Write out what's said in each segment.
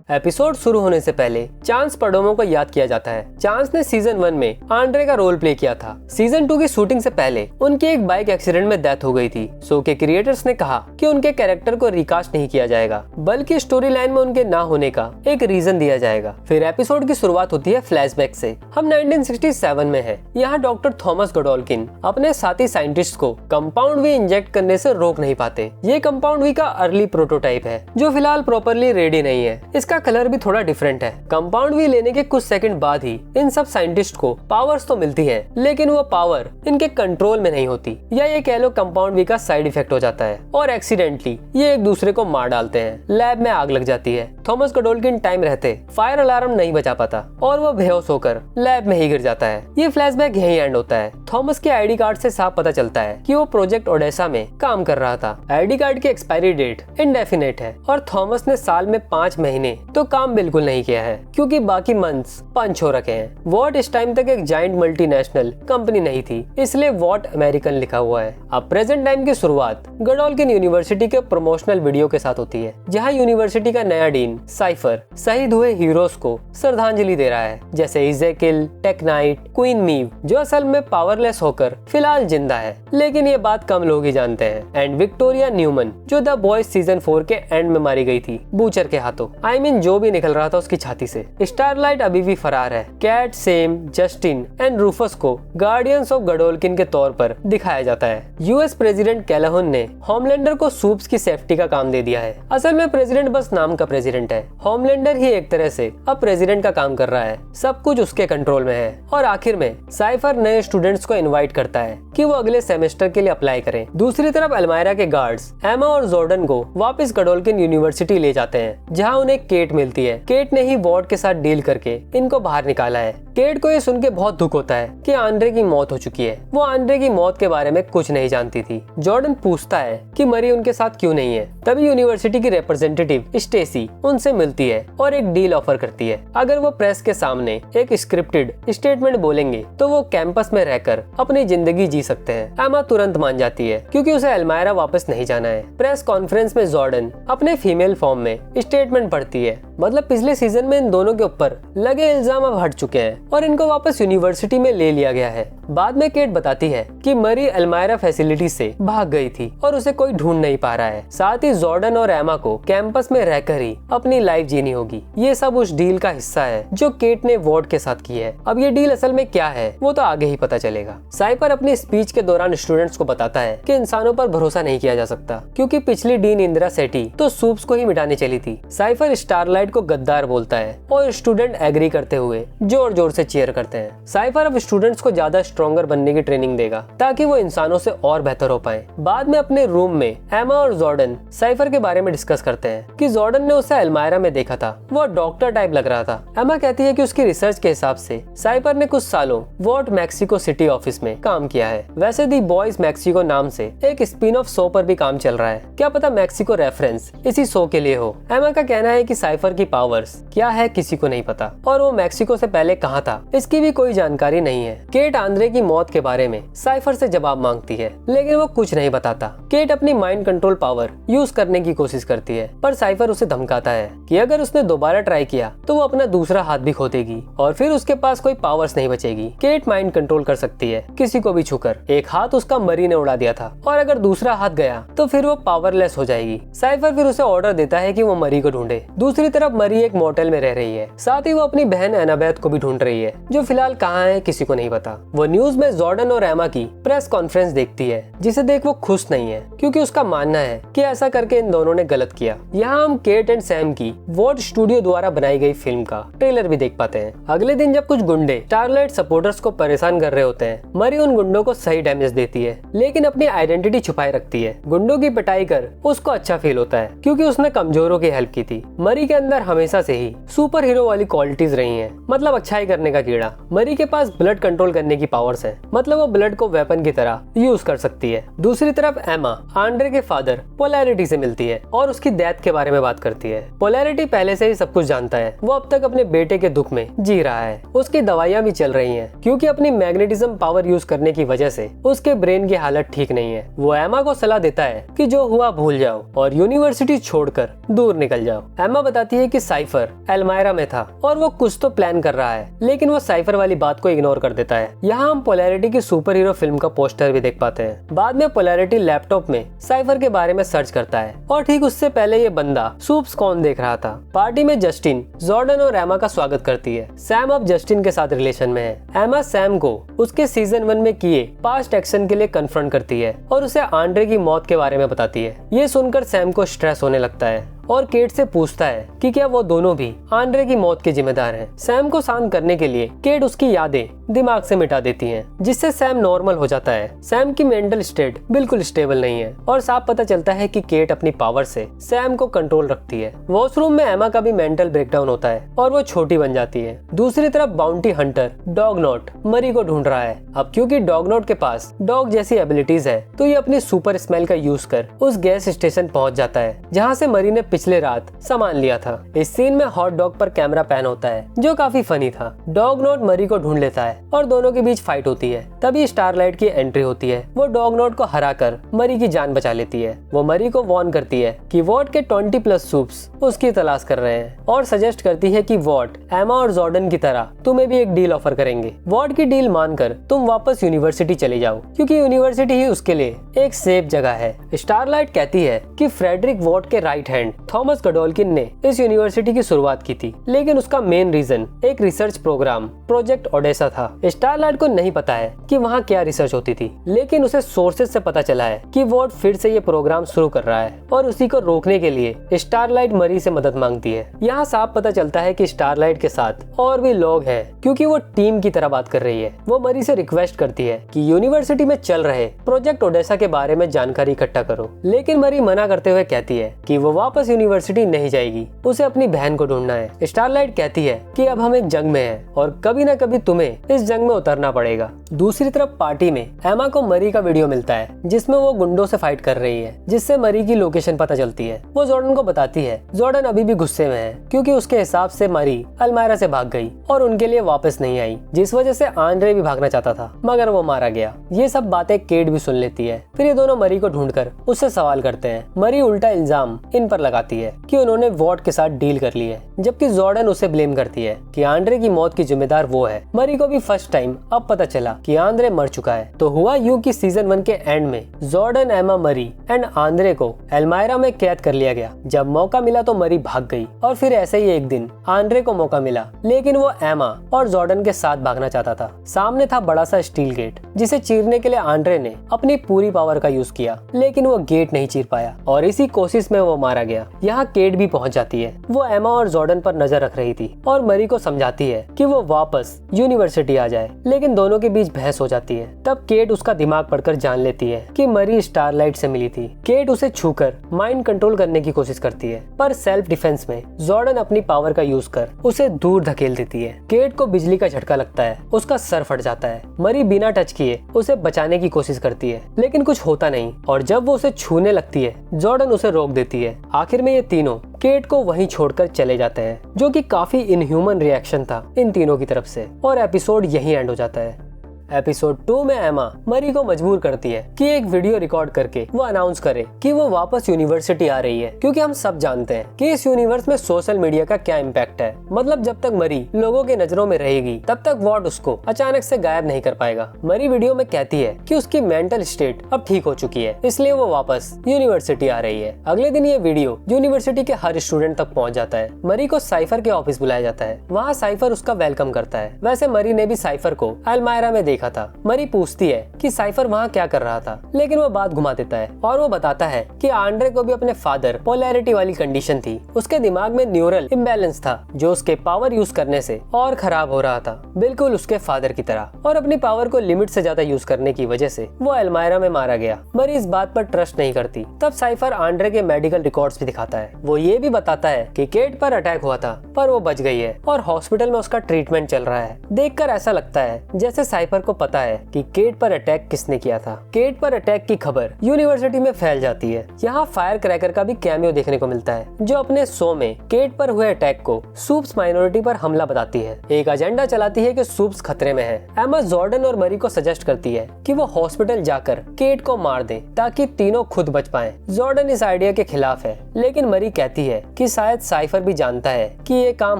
Episode शुरू होने से पहले चांस परडोमो को याद किया जाता है। चांस ने सीजन 1 में आंड्रे का रोल प्ले किया था। सीजन 2 की शूटिंग से पहले उनकी एक बाइक एक्सीडेंट में डेथ हो गई थी। शो के क्रिएटर्स ने कहा कि उनके कैरेक्टर को रिकास्ट नहीं किया जाएगा, बल्कि स्टोरी लाइन में उनके ना होने का एक रीजन दिया जाएगा। फिर एपिसोड की शुरुआत होती है फ्लैशबैक से। हम 1967 में है। यहाँ डॉक्टर थॉमस गडोल्किन अपने साथी साइंटिस्ट को कंपाउंड वी इंजेक्ट करने से रोक नहीं पाते। ये कंपाउंड वी का अर्ली प्रोटोटाइप है जो फिलहाल प्रॉपरली रेडी नहीं है। इसका कलर भी थोड़ा डिफरेंट है। कंपाउंड वी लेने के कुछ सेकंड बाद ही इन सब साइंटिस्ट को पावर्स तो मिलती है, लेकिन वो पावर इनके कंट्रोल में नहीं होती, या ये कह लो कंपाउंड वी का साइड इफेक्ट हो जाता है और एक्सीडेंटली ये एक दूसरे को मार डालते हैं। लैब में आग लग जाती है। थॉमस गडोल्किन टाइम रहते फायर अलार्म नहीं बचा पाता और वो बेहोश होकर लैब में ही गिर जाता है। ये फ्लैशबैक यही एंड होता है। थॉमस के आईडी कार्ड से साफ पता चलता है कि वो प्रोजेक्ट ओडेसा में काम कर रहा था। आईडी कार्ड की एक्सपायरी डेट इंडेफिनेट है और थॉमस ने साल में 5 महीने तो काम बिल्कुल नहीं किया है, क्योंकि बाकी मंथ्स पंच हो रखे हैं। वॉट इस टाइम तक एक जाइंट मल्टीनेशनल कंपनी नहीं थी, इसलिए वॉट अमेरिकन लिखा हुआ है। अब प्रेजेंट टाइम की शुरुआत गडोल्किन यूनिवर्सिटी के प्रमोशनल वीडियो के साथ होती है, जहाँ यूनिवर्सिटी का नया डीन साइफर शहीद हुए हीरोज को श्रद्धांजलि दे रहा है, जैसे इजेकिल, टेकनाइट, क्वीन मीव, जो असल में पावरलेस होकर फिलहाल जिंदा है, लेकिन ये बात कम लोग ही जानते हैं। एंड विक्टोरिया न्यूमन, जो द बॉयज सीजन 4 के एंड में मारी गई थी बूचर के हाथों। आई मीन जो भी निकल रहा था उसकी छाती से। स्टारलाइट अभी भी फरार है। Cate, Sam, Justin and Rufus को गार्डियंस ऑफ गडोल्किन के तौर पर दिखाया जाता है। यूएस प्रेसिडेंट कैलाहन ने होमलैंडर को सूप्स की सेफ्टी का काम दे दिया है। असल में प्रेसिडेंट बस नाम का प्रेसिडेंट है। होमलैंडर ही एक तरह से अब प्रेसिडेंट का काम कर रहा है। सब कुछ उसके कंट्रोल में है। और आखिर में साइफर नए स्टूडेंट्स को इनवाइट करता है कि वो अगले सेमेस्टर के लिए अप्लाई करें। दूसरी तरफ एल्मायरा के गार्ड्स एमा और जॉर्डन को वापस गडोल्किन यूनिवर्सिटी ले जाते हैं, जहां उन्हें केट मिलती है। केट ने ही वॉर्ड के साथ डील करके इनको बाहर निकाला है। केट को ये सुन के बहुत दुख होता है कि आंड्रे की मौत हो चुकी है। वो आंड्रे की मौत के बारे में कुछ नहीं जानती थी। जॉर्डन पूछता है कि मरी उनके साथ क्यों नहीं है। तभी यूनिवर्सिटी की रिप्रेजेंटेटिव स्टेसी उनसे मिलती है और एक डील ऑफर करती है। अगर वो प्रेस के सामने एक स्क्रिप्टेड स्टेटमेंट बोलेंगे तो वो कैंपस में रहकर अपनी जिंदगी जी सकते हैं। एमा तुरंत मान जाती है, क्योंकि उसे एल्मायरा वापस नहीं जाना है। प्रेस कॉन्फ्रेंस में जॉर्डन अपने फीमेल फॉर्म में स्टेटमेंट पढ़ती है। मतलब पिछले सीजन में इन दोनों के ऊपर लगे इल्जाम अब हट चुके हैं और इनको वापस यूनिवर्सिटी में ले लिया गया है। बाद में केट बताती है कि मरी एल्मायरा फैसिलिटी से भाग गई थी और उसे कोई ढूंढ नहीं पा रहा है। साथ ही जॉर्डन और एमा को कैंपस में रहकर ही अपनी लाइफ जीनी होगी। ये सब उस डील का हिस्सा है जो केट ने वॉर्ड के साथ की है। अब ये डील असल में क्या है वो तो आगे ही पता चलेगा। साइफर अपनी स्पीच के दौरान स्टूडेंट्स को बताता है कि इंसानों पर भरोसा नहीं किया जा सकता, क्योंकि पिछली डीन इंदिरा सेठी तो सूप्स को ही मिटाने चली थी। साइफर स्टारलाइट को गद्दार बोलता है और स्टूडेंट एग्री करते हुए जोर जोर से चीयर करते हैं। साइफर अब स्टूडेंट्स को ज्यादा स्ट्रॉन्गर बनने की ट्रेनिंग देगा ताकि वो इंसानों से और बेहतर हो पाए। बाद में अपने रूम में एमा और जॉर्डन साइफर के बारे में डिस्कस करते हैं कि जॉर्डन ने उसे एल्मायरा में देखा था, वो डॉक्टर टाइप लग रहा था। एमा कहती है कि उसकी रिसर्च के हिसाब से साइफर ने कुछ सालों वॉट मैक्सिको सिटी ऑफिस में काम किया है। वैसे दी बॉयज मैक्सिको नाम से एक स्पिन ऑफ शो पर भी काम चल रहा है। क्या पता मैक्सिको रेफरेंस इसी शो के लिए हो। एमा का कहना है कि साइफर की पावर्स क्या है किसी को नहीं पता, और वो मैक्सिको से पहले कहाँ था इसकी भी कोई जानकारी नहीं है। केट आंद्रे की मौत के बारे में साइफर से जवाब मांगती है, लेकिन वो कुछ नहीं बताता। केट अपनी माइंड कंट्रोल पावर यूज करने की कोशिश करती है, पर साइफर उसे धमकाता है कि अगर उसने दोबारा ट्राई किया तो वो अपना दूसरा हाथ भी खो देगी और फिर उसके पास कोई पावर्स नहीं बचेगी। केट माइंड कंट्रोल कर सकती है किसी को भी छूकर। एक हाथ उसका मरी ने उड़ा दिया था और अगर दूसरा हाथ गया तो फिर वो पावरलेस हो जाएगी। साइफर फिर उसे ऑर्डर देता है कि वो मरी को ढूंढे। दूसरी तरफ मरी एक मोटेल में रह रही है, साथ ही वो अपनी बहन एनाबेथ को भी ढूंढ रही है, जो फिलहाल कहाँ है किसी को नहीं पता। वो न्यूज में जॉर्डन और एमा की प्रेस कॉन्फ्रेंस देखती है, जिसे देख वो खुश नहीं है, क्योंकि उसका मानना है कि ऐसा करके इन दोनों ने गलत किया। यहाँ हम केट एंड सैम की वॉट स्टूडियो द्वारा बनाई गई फिल्म का ट्रेलर भी देख पाते हैं। अगले दिन जब कुछ गुंडे स्टारलाइट सपोर्टर्स को परेशान कर रहे होते हैं, मरी उन गुंडों को सही डैमेज देती है, लेकिन अपनी आइडेंटिटी छुपाए रखती है। गुंडों की पिटाई कर उसको अच्छा फील होता है, क्योंकि उसने कमजोरों की हेल्प की थी। मरी के अंदर हमेशा से ही सुपर हीरो वाली क्वालिटीज रही हैं, मतलब अच्छाई करने का कीड़ा। मरी के पास ब्लड कंट्रोल करने की पावर्स है, मतलब वो ब्लड को वेपन की तरह यूज कर सकती है। दूसरी तरफ एमा आंड्रे के फादर पोलैरिटी से मिलती है और उसकी डेथ के बारे में बात करती है। पोलैरिटी पहले से ही सब कुछ जानता है। वो अब तक अपने बेटे के दुख में जी रहा है। उसकी दवाइयां भी चल रही हैं, क्योंकि अपनी मैग्नेटिज्म पावर यूज करने की वजह से उसके ब्रेन की हालत ठीक नहीं है। वो एमा को सलाह देता है कि जो हुआ भूल जाओ और यूनिवर्सिटी छोड़कर दूर निकल जाओ। एमा बताती है है कि साइफर एल्मायरा में था और वो कुछ तो प्लान कर रहा है, लेकिन वो साइफर वाली बात को इग्नोर कर देता है। यहाँ हम पोलैरिटी की सुपर हीरो फिल्म का पोस्टर भी देख पाते हैं। बाद में पोलैरिटी लैपटॉप में साइफर के बारे में सर्च करता है और ठीक उससे पहले ये बंदा सूप्स कॉर्न देख रहा था। पार्टी में जस्टिन जॉर्डन और एमा का स्वागत करती है। सैम अब जस्टिन के साथ रिलेशन में है। एमा सैम को उसके सीजन 1 में किए पास्ट एक्शन के लिए कन्फ्रंट करती है और उसे आंड्रे की मौत के बारे में बताती है। ये सुनकर सैम को स्ट्रेस होने लगता है और केट से पूछता है कि क्या वो दोनों भी आंड्रे की मौत के जिम्मेदार हैं। सैम को शांत करने के लिए केट उसकी यादें दिमाग से मिटा देती हैं, जिससे सैम नॉर्मल हो जाता है। सैम की मेंटल स्टेट बिल्कुल स्टेबल नहीं है और साफ पता चलता है कि केट अपनी पावर से सैम को कंट्रोल रखती है। वॉशरूम में एमा का भी मेंटल ब्रेकडाउन होता है और वो छोटी बन जाती है। दूसरी तरफ बाउंटी हंटर डॉगनॉट मरी को ढूंढ रहा है। अब क्योंकि डॉगनॉट के पास डॉग जैसी एबिलिटीज है, तो ये अपनी सुपर स्मेल का यूज कर उस गैस स्टेशन पहुंच जाता है जहाँ से मरी ने पिछले रात सामान लिया था। इस सीन में हॉट डॉग पर कैमरा पैन होता है, जो काफी फनी था। डॉगनॉट मरी को ढूंढ लेता है और दोनों के बीच फाइट होती है। तभी स्टारलाइट की एंट्री होती है। वो डॉगनॉट को हराकर मरी की जान बचा लेती है। वो मरी को वार्न करती है कि वॉट के 20+ सूप्स उसकी तलाश कर रहे हैं और सजेस्ट करती है कि वॉट एमा और जॉर्डन की तरह तुम्हें भी एक डील ऑफर करेंगे। वॉट की डील मानकर तुम वापस यूनिवर्सिटी चले जाओ, क्योंकि यूनिवर्सिटी ही उसके लिए एक सेफ जगह है। स्टारलाइट कहती है कि फ्रेडरिक वॉट के राइट हैंड थॉमस गडोल्किन ने इस यूनिवर्सिटी की शुरुआत की थी, लेकिन उसका मेन रीजन एक रिसर्च प्रोग्राम प्रोजेक्ट ओडेसा था। स्टारलाइट को नहीं पता है कि वहाँ क्या रिसर्च होती थी, लेकिन उसे सोर्सेज से पता चला है कि वॉट फिर से ये प्रोग्राम शुरू कर रहा है और उसी को रोकने के लिए स्टारलाइट मरी से मदद मांगती है। यहाँ साफ पता चलता है कि स्टारलाइट के साथ और भी लोग हैं, क्योंकि वो टीम की तरह बात कर रही है। वो मरी से रिक्वेस्ट करती है कि यूनिवर्सिटी में चल रहे प्रोजेक्ट ओडेसा के बारे में जानकारी इकट्ठा करो, लेकिन मरी मना करते हुए कहती है कि वो वापस यूनिवर्सिटी नहीं जाएगी, उसे अपनी बहन को ढूंढना है। स्टारलाइट कहती है कि अब हम एक जंग में हैं और कभी न कभी तुम्हें इस जंग में उतरना पड़ेगा। दूसरी तरफ पार्टी में एमा को मरी का वीडियो मिलता है, जिसमें वो गुंडों से फाइट कर रही है, जिससे मरी की लोकेशन पता चलती है। वो जॉर्डन को बताती है। जॉर्डन अभी भी गुस्से में है, क्योंकि उसके हिसाब से मरी अल्मायरा से भाग गई और उनके लिए वापस नहीं आई, जिस वजह से आंड्रे भी भागना चाहता था, मगर वो मारा गया। ये सब बातें केट भी सुन लेती है। फिर ये दोनों मरी को ढूंढकर उससे सवाल करते हैं। मरी उल्टा इल्जाम इन पर लगाती है कि उन्होंने वॉट के साथ डील कर ली है, जबकि जॉर्डन उसे ब्लेम करती है कि आंड्रे की मौत की जिम्मेदार वो है। मरी को भी फर्स्ट टाइम अब पता चला कि आंद्रे मर चुका है। तो हुआ यूं कि सीजन 1 के एंड में जॉर्डन, एमा, मरी एंड आंद्रे को एल्मायरा में कैद कर लिया गया। जब मौका मिला तो मरी भाग गई और फिर ऐसे ही एक दिन आंद्रे को मौका मिला, लेकिन वो एमा और जॉर्डन के साथ भागना चाहता था। सामने था बड़ा सा स्टील गेट, जिसे चीरने के लिए आंद्रे ने अपनी पूरी पावर का यूज किया, लेकिन वो गेट नहीं चीर पाया और इसी कोशिश में वो मारा गया। यहाँ केट भी पहुंच जाती है। वो एमा और जॉर्डन पर नजर रख रही थी और मरी को समझाती है कि वो वापस यूनिवर्सिटी आ जाए, लेकिन दोनों के बीच बहस हो जाती है। तब केट उसका दिमाग पढ़कर जान लेती है कि मरी स्टारलाइट से मिली थी। केट उसे छूकर माइंड कंट्रोल करने की कोशिश करती है, पर सेल्फ डिफेंस में जॉर्डन अपनी पावर का यूज कर उसे दूर धकेल देती है। केट को बिजली का झटका लगता है, उसका सर फट जाता है। मरी बिना टच किए उसे बचाने की कोशिश करती है, लेकिन कुछ होता नहीं और जब वो उसे छूने लगती है, जॉर्डन उसे रोक देती है। आखिर में ये तीनों केट को वहीं छोड़कर चले जाते हैं, जो कि काफी इनह्यूमन रिएक्शन था इन तीनों की तरफ से, और एपिसोड यहीं एंड हो जाता है। एपिसोड 2 में एमा मरी को मजबूर करती है कि एक वीडियो रिकॉर्ड करके वो अनाउंस करे कि वो वापस यूनिवर्सिटी आ रही है, क्योंकि हम सब जानते हैं कि इस यूनिवर्स में सोशल मीडिया का क्या इम्पैक्ट है। मतलब जब तक मरी लोगों के नजरों में रहेगी, तब तक वॉट उसको अचानक से गायब नहीं कर पाएगा। मरी वीडियो में कहती है कि उसकी मेंटल स्टेट अब ठीक हो चुकी है, इसलिए वो वापस यूनिवर्सिटी आ रही है। अगले दिन ये वीडियो यूनिवर्सिटी के हर स्टूडेंट तक पहुँच जाता है। मरी को साइफर के ऑफिस बुलाया जाता है। वहाँ साइफर उसका वेलकम करता है। वैसे मरी ने भी साइफर को एल्मायरा में देखा था। मरी पूछती है कि साइफर वहाँ क्या कर रहा था, लेकिन वो बात घुमा देता है और वो बताता है कि आंड्रे को भी अपने फादर पोलैरिटी वाली कंडीशन थी। उसके दिमाग में न्यूरल इम्बैलेंस था, जो उसके पावर यूज करने से और खराब हो रहा था, बिल्कुल उसके फादर की तरह, और अपनी पावर को लिमिट से ज्यादा यूज करने की वजह से वो एल्मायरा में मारा गया। मरी इस बात पर ट्रस्ट नहीं करती। तब साइफर आंड्रे के मेडिकल रिकॉर्ड्स भी दिखाता है। वो ये भी बताता है कि केट पर अटैक हुआ था, पर वो बच गई है और हॉस्पिटल में उसका ट्रीटमेंट चल रहा है। देखकर ऐसा लगता है जैसे साइफर को पता है कि केट पर अटैक किसने किया था। केट पर अटैक की खबर यूनिवर्सिटी में फैल जाती है। यहाँ फायर क्रैकर का भी कैमियो देखने को मिलता है, जो अपने शो में केट पर हुए अटैक को सूप्स माइनॉरिटी पर हमला बताती है। एक एजेंडा चलाती है कि सूप्स खतरे में है। एमा जॉर्डन और मरी को सजेस्ट करती है कि वो हॉस्पिटल जाकर केट को मार दे, ताकि तीनों खुद बच पाएं। जॉर्डन इस आइडिया के खिलाफ है, लेकिन मरी कहती है कि शायद साइफर भी जानता है कि ये काम